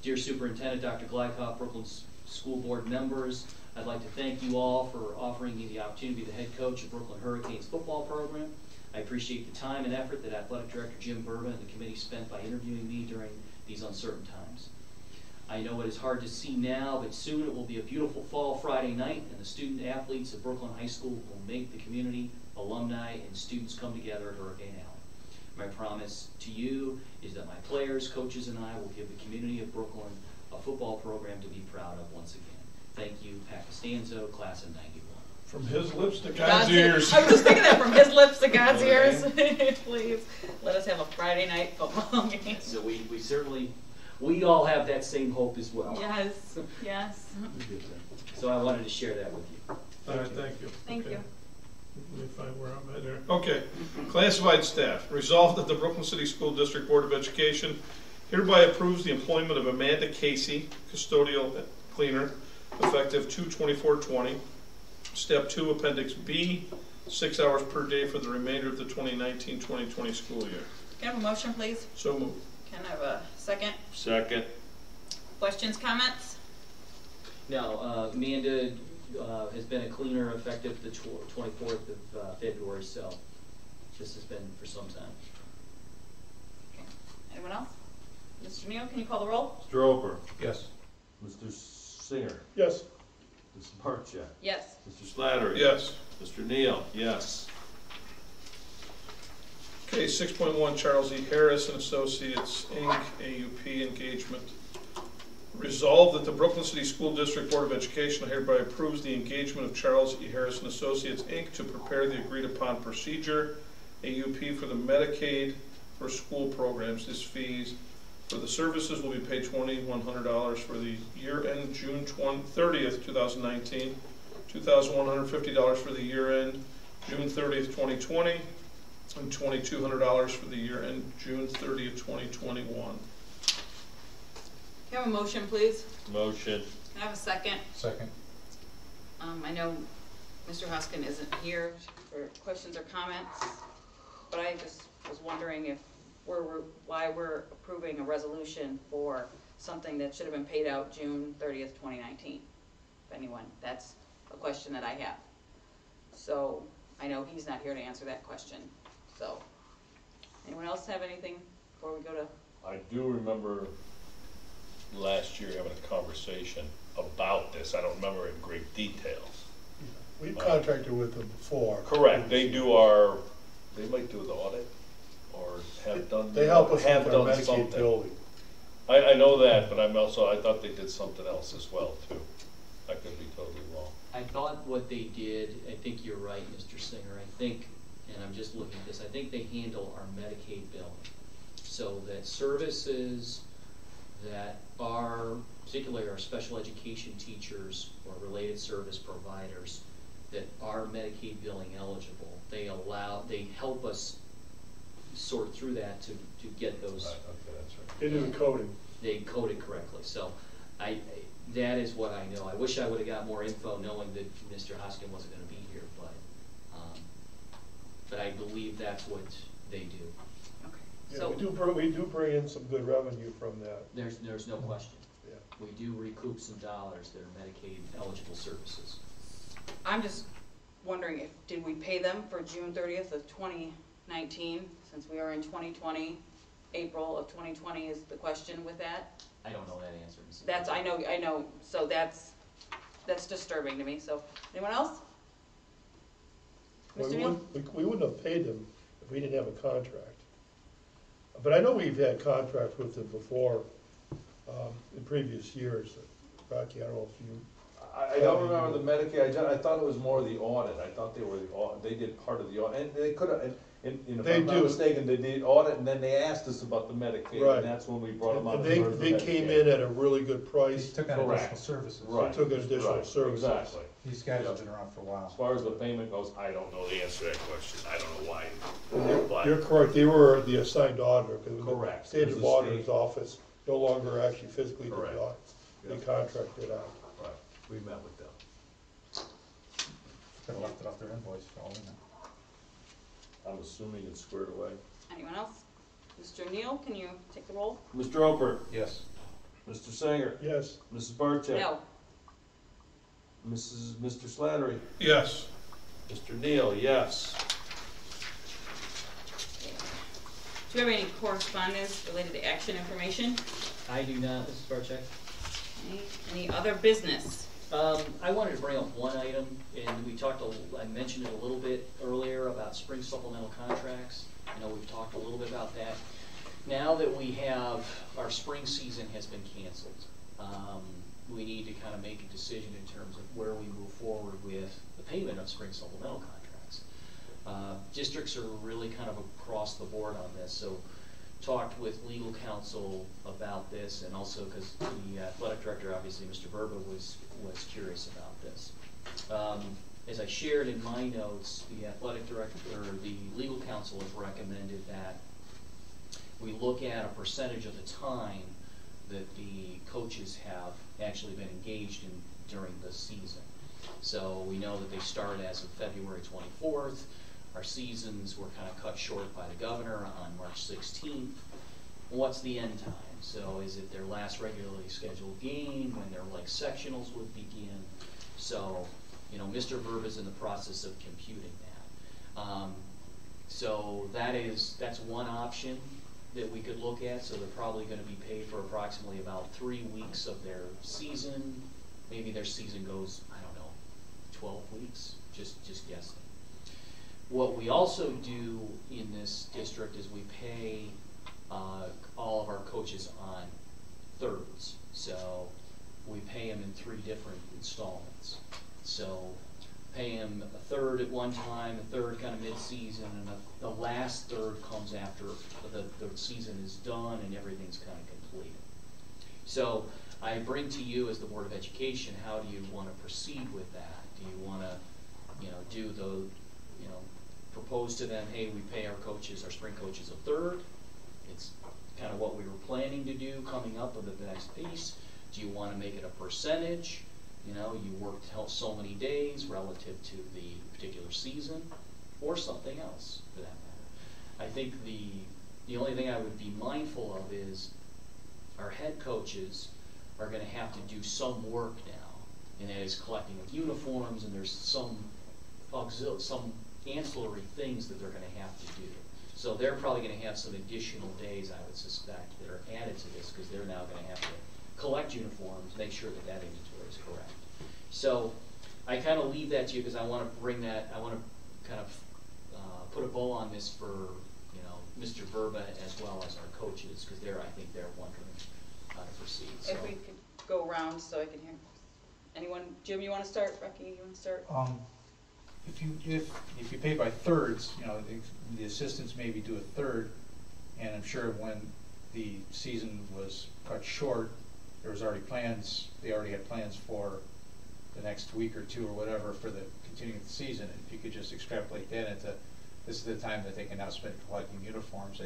dear Superintendent, Dr. Glykoff, Brooklyn's school board members, I'd like to thank you all for offering me the opportunity to be the head coach of Brooklyn Hurricanes football program. I appreciate the time and effort that Athletic Director Jim Verba and the committee spent by interviewing me during these uncertain times. I know it is hard to see now, but soon it will be a beautiful fall Friday night, and the student athletes of Brooklyn High School will make the community, alumni, and students come together at Hurricane Alley. My promise to you is that my players, coaches, and I will give the community of Brooklyn a football program to be proud of once again. Thank you, Pat Costanzo, class of '91. From his lips to God's ears. I was just thinking that, from his lips to God's ears. Please, let us have a Friday night football game. So we certainly, we all have that same hope as well. Yes, yes. So I wanted to share that with you. All right, thank you. Thank Okay. you. Let me find where I'm at here. Okay, classified staff. Resolved that the Brooklyn City School District Board of Education hereby approves the employment of Amanda Casey, custodial cleaner, effective 2/24/20. Step 2, Appendix B, 6 hours per day for the remainder of the 2019-2020 school year. Can I have a motion, please? So moved. Can I have a second? Second. Questions, comments? Now, Amanda has been a cleaner effective the 24th of February, so this has been for some time. Okay. Anyone else? Mr. Neal, can you call the roll? Mr. Roper. Yes. Mr. Singer. Yes. Mrs. Barcheck. Yes. Mr. Slattery. Yes. Mr. Neal, yes. Okay, 6.1, Charles E. Harris and Associates, Inc., AUP engagement. Resolved that the Brooklyn City School District Board of Education hereby approves the engagement of Charles E. Harris and Associates, Inc. to prepare the agreed upon procedure, AUP, for the Medicaid for school programs. This fees for the services will be paid $2,100 for the year end June 30th, 2019, $2,150 for the year end June 30th, 2020, and $2,200 for the year end June 30th, 2021. Can I have a motion, please? Motion. Can I have a second? Second. I know Mr. Huskin isn't here for questions or comments, but I just was wondering if why we're approving a resolution for something that should have been paid out June 30th, 2019. If anyone, that's a question that I have. So I know he's not here to answer that question. So anyone else have anything before we go to? I do remember last year having a conversation about this. I don't remember in great details. We've contracted with them before. Correct. They might do the audit or have done. They help us have with our done Medicaid something. billing. I know that, but I thought they did something else as well too. I could be totally wrong. I thought what they did, I think you're right, Mr. Singer, I think, and I'm just looking at this, I think they handle our Medicaid billing. So that services that are, particularly our special education teachers or related service providers that are Medicaid billing eligible, they help us sort through that to get those. Right, okay, that's right. They do the coding. They code it correctly. So that is what I know. I wish I would have got more info knowing that Mr. Hoskin wasn't going to be here, but I believe that's what they do. Okay. Yeah, So we do bring in some good revenue from that. There's no question. Yeah. We do recoup some dollars that are Medicaid eligible services. I'm just wondering did we pay them for June 30th of 2019, since we are in 2020, April of 2020 is the question with that? I don't know that answer. That's, I know, so that's disturbing to me, so, anyone else? Well, Mr. Neal? we wouldn't have paid them if we didn't have a contract. But I know we've had contracts with them before, in previous years. Rocky, I don't know if you. I don't remember the Medicaid, I thought it was more the audit, I thought they were the audit, they did part of the audit, and they could have, and if They I'm not do. mistaken, they did audit, and then they asked us about the Medicaid, Right. and that's when we brought them on. And the they came in at a really good They price. took on Correct. additional services. Right. Took in additional Right, services. Exactly. These guys have been around for a As while. far as the payment goes, I don't know the answer to that question. I don't know why. But You're correct, they were the assigned auditor, because the Correct. state It was of the auditor's state. office no longer actually physically did Correct. the audit. They Yeah. contracted out. right, we met with them. Could have left it off their invoice for all we know. I'm assuming it's squared away. Anyone else? Mr. Neal, can you take the roll? Mr. Roper, Yes. Mr. Singer, Yes, Mrs. Barcheck. No. Mr. Slattery, Yes. Mr. Neal, yes. Do you have any correspondence related to action information? I do not, Mrs. Barcheck. Any other business? I wanted to bring up one item, and I mentioned it a little bit earlier about spring supplemental contracts. I know we've talked a little bit about that. Now that our spring season has been canceled, we need to kind of make a decision in terms of where we move forward with the payment of spring supplemental contracts. Districts are really kind of across the board on this, so talked with legal counsel about this, and also because the athletic director, obviously Mr. Verba, was curious about this. As I shared in my notes, the athletic director, or the legal counsel, has recommended that we look at a percentage of the time that the coaches have actually been engaged in during the season. So we know that they start as of February 24th. Our seasons were kind of cut short by the governor on March 16th. What's the end time? So is it their last regularly scheduled game, when their like sectionals would begin? So, you know, Mr. Verb is in the process of computing that. So that's one option that we could look at. So they're probably going to be paid for approximately about 3 weeks of their season. Maybe their season goes, I don't know, 12 weeks, just guessing. What we also do in this district is we pay all of our coaches on thirds. So we pay them in 3 different installments. So pay them a third at one time, a third kind of mid-season, and the last third comes after the season is done and everything's kind of completed. So I bring to you as the Board of Education, how do you want to proceed with that? Do you want to, you know, do the, you know, propose to them, hey, we pay our coaches, our spring coaches, a third. It's kind of what we were planning to do coming up with the next piece. Do you want to make it a percentage? You know, you worked so many days relative to the particular season, or something else for that matter. I think the only thing I would be mindful of is our head coaches are going to have to do some work now, and that is collecting of uniforms, and there's some ancillary things that they're going to have to do. So they're probably going to have some additional days, I would suspect, that are added to this, because they're now going to have to collect uniforms, make sure that that inventory is correct. So I kind of leave that to you because I want to bring that, I want to kind of put a bow on this for, you know, Mr. Verba as well as our coaches, because I think they're wondering how to proceed. So. If we could go around so I can hear. Anyone? Jim, you want to start? Becky, you want to start? If you pay by thirds, you know, the assistants maybe do a third, and I'm sure when the season was cut short, there was already plans, they already had plans for the next week or two or whatever for the continuing the season. And if you could just extrapolate that into, this is the time that they can now spend collecting uniforms, I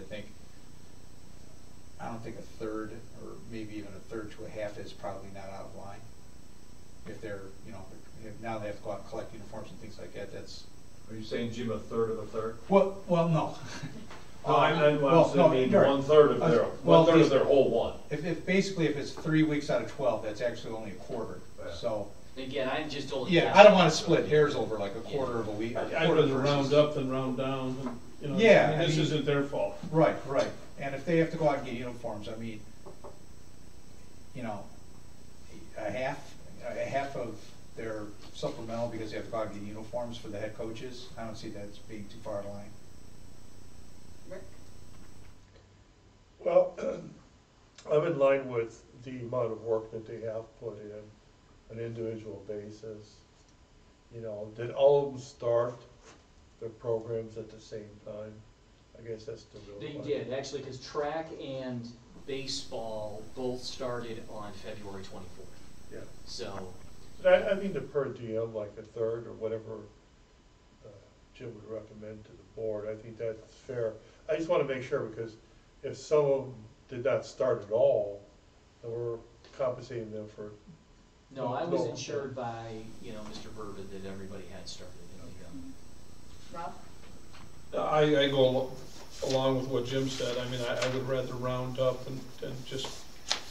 don't think a third or maybe even a third to a half is probably not out of line. If they're, you know, now they have to go out and collect uniforms and things like that, that's... Are you saying, Jim, a third of a third? Well, no. No, I mean 1/3 of their, one-third of their whole one. If basically if it's 3 weeks out of 12, that's actually only a quarter. Yeah. So Again, I just don't. yeah, I don't want to split hairs over like a quarter of a week. I'd rather round up than round down. And, you know, Yeah, I mean, this isn't their fault. Right. And if they have to go out and get uniforms, I mean, you know, a half of their supplemental because they have to go out and get uniforms for the head coaches, I don't see that as being too far out of line. Rick? Well, I'm in line with the amount of work that they have put in, an individual basis. You know, did all of them start their programs at the same time? I guess that's the real They question. did, actually, because track and baseball both started on February 24th. Yeah. So. I mean the per diem, like a third or whatever Jim would recommend to the board. I think that's fair. I just want to make sure, because if some of them did not start at all, then we're compensating them for. No, I was insured by, you know, Mr. Verba that everybody had started. Rob? I go along with what Jim said. I mean, I would rather round up and just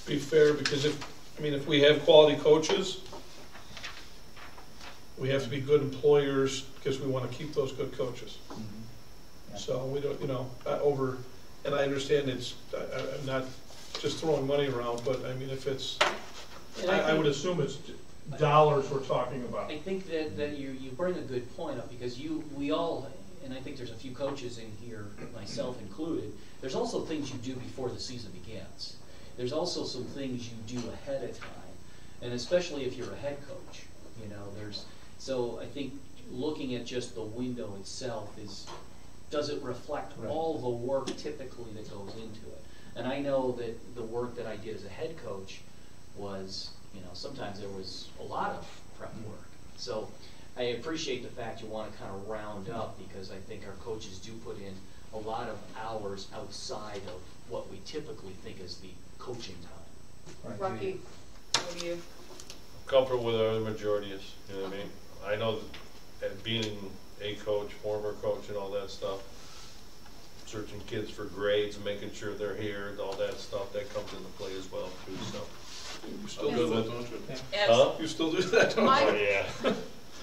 be fair, because if we have quality coaches, we have to be good employers because we want to keep those good coaches. Mm-hmm. Yeah. So we don't, you know, and I understand I'm not just throwing money around, but I mean, if it's, I would assume it's dollars we're talking about. I think that you bring a good point up, because we all, and I think there's a few coaches in here, myself included, there's also things you do before the season begins. There's also some things you do ahead of time, and especially if you're a head coach, you know, so I think looking at just the window itself does it reflect all the work typically that goes into it? And I know that the work that I did as a head coach was, you know, sometimes there was a lot of prep work. So I appreciate the fact you want to kind of round up, because I think our coaches do put in a lot of hours outside of what we typically think is the coaching time. Rocky, what do you? Comfortable with where the majority is, you know what I mean? I know that being a coach, former coach and all that stuff, searching kids for grades and making sure they're here and all that stuff, that comes into play as well too, so. You still do that, don't you? Huh? You still do that, don't My- Oh, yeah.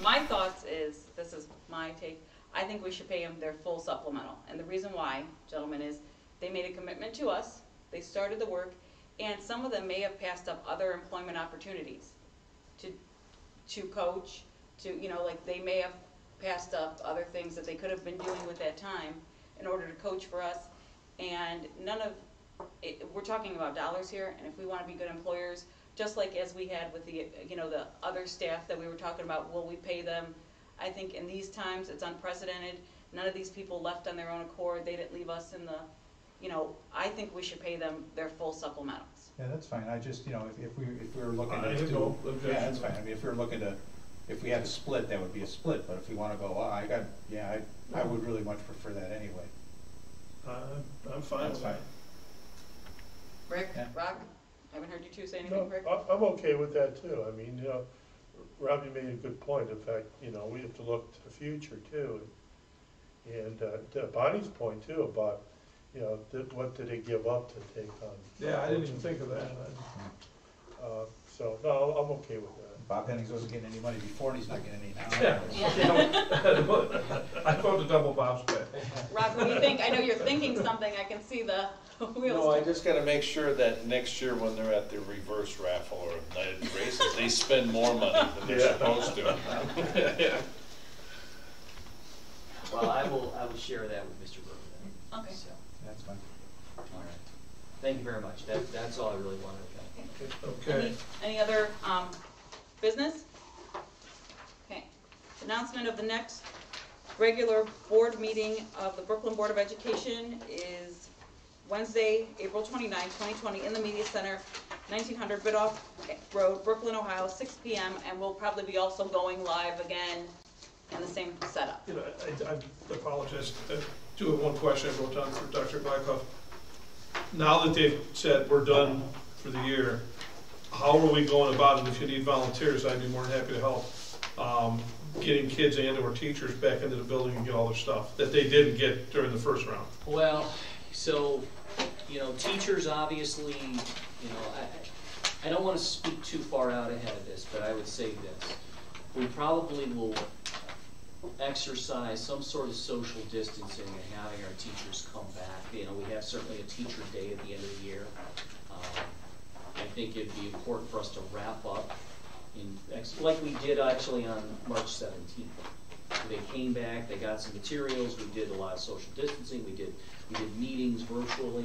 My thoughts is, this is my take, I think we should pay them their full supplemental. And the reason why, gentlemen, is they made a commitment to us, they started the work, and some of them may have passed up other employment opportunities to coach, to, you know, like they may have passed up other things that they could have been doing with that time in order to coach for us. And none of, we're talking about dollars here, and if we want to be good employers, just like as we had with the, you know, the other staff that we were talking about, will we pay them? I think in these times, it's unprecedented. None of these people left on their own accord. They didn't leave us in the, you know, I think we should pay them their full supplementals. Yeah, that's fine, I just, you know, if we were looking I to have do, no yeah, objection that's to fine, that. I mean, if we were looking to, if we had a split, that would be a split, but if we wanna go, I would really much prefer that anyway. I'm fine That's with fine. that. Rick, Yeah. Rock, I haven't heard you two say No, anything, Rick? I'm okay with that too. I mean, you know, Robbie made a good point. In fact, you know, we have to look to the future too. And to Bonnie's point too about, you know, what did they give up to take on? Yeah, I didn't even think of that. So, no, I'm okay with that. Bob Hennings wasn't getting any money before, and he's not getting any now. Yeah. I voted double Bob's pay. Rock, what do you think? I know you're thinking something, I can see the wheels. No, I just gotta make sure that next year when they're at the reverse raffle or night of races, they spend more money than they're supposed to. Well, I will share that with Mr. Berger then. Okay. So, That's fine. all right. Thank you very much. That's all I really wanted to say. Okay. Any other business? Okay. Announcement of the next regular board meeting of the Brooklyn Board of Education is Wednesday, April 29, 2020, in the Media Center, 1900 Bidoff Road, Brooklyn, Ohio, 6 p.m. And we'll probably be also going live again in the same setup. You know, I apologize. I do have one question I wrote down for Dr. Blackhoff. Now that they've said we're done for the year, how are we going about it? If you need volunteers, I'd be more than happy to help. Getting kids and or teachers back into the building and get all their stuff that they didn't get during the first round. Well, so, you know, teachers obviously, you know, I don't want to speak too far out ahead of this, but I would say this. We probably will exercise some sort of social distancing and having our teachers come back. You know, we have certainly a teacher day at the end of the year. I think it'd be important for us to wrap up like we did actually on March 17th. They came back, they got some materials, we did a lot of social distancing, we did meetings virtually.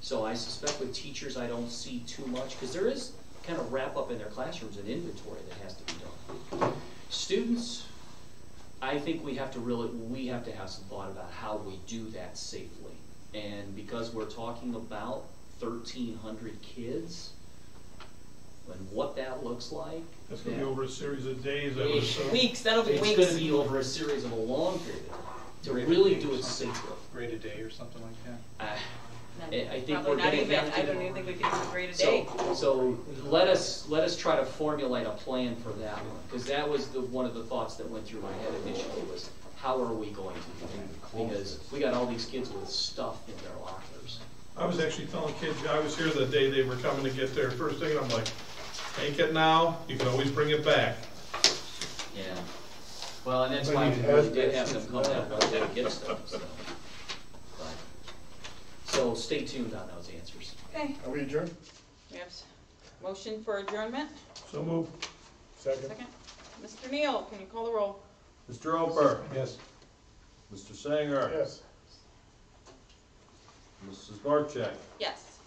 So I suspect with teachers I don't see too much, because there is kind of wrap up in their classrooms and inventory that has to be done. Students, I think we have to have some thought about how we do that safely. And because we're talking about 1,300 kids, and what that looks like. That's going to be over a series of days, I would assume. Weeks, that'll be weeks. It's going to be over a series of a long period of time to really do it safely. Grade a day or something like that. I think Probably we're not going to even, have to. I don't even think we can do a grade a day. So let us try to formulate a plan for that one, because that was one of the thoughts that went through my head initially was, how are we going to do that? Because we got all these kids with stuff in their lockers. I was actually telling kids, I was here the day they were coming to get their first thing, and I'm like, take it now, you can always bring it back. Yeah. Well, and that's But why you we have really did have to- them come out one day to get stuff, so. But, so stay tuned on those answers. Okay, Are we adjourned? we have motion for adjournment. So move. Second? Second. Mr. Neal, can you call the roll? Mr. Oper, Yes. Mr. Sanger, Yes. Mrs. Barcheck, Yes.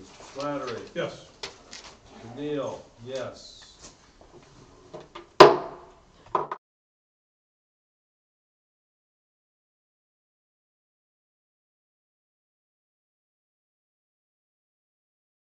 Mr. Slattery, Yes. Mr. Neal, yes.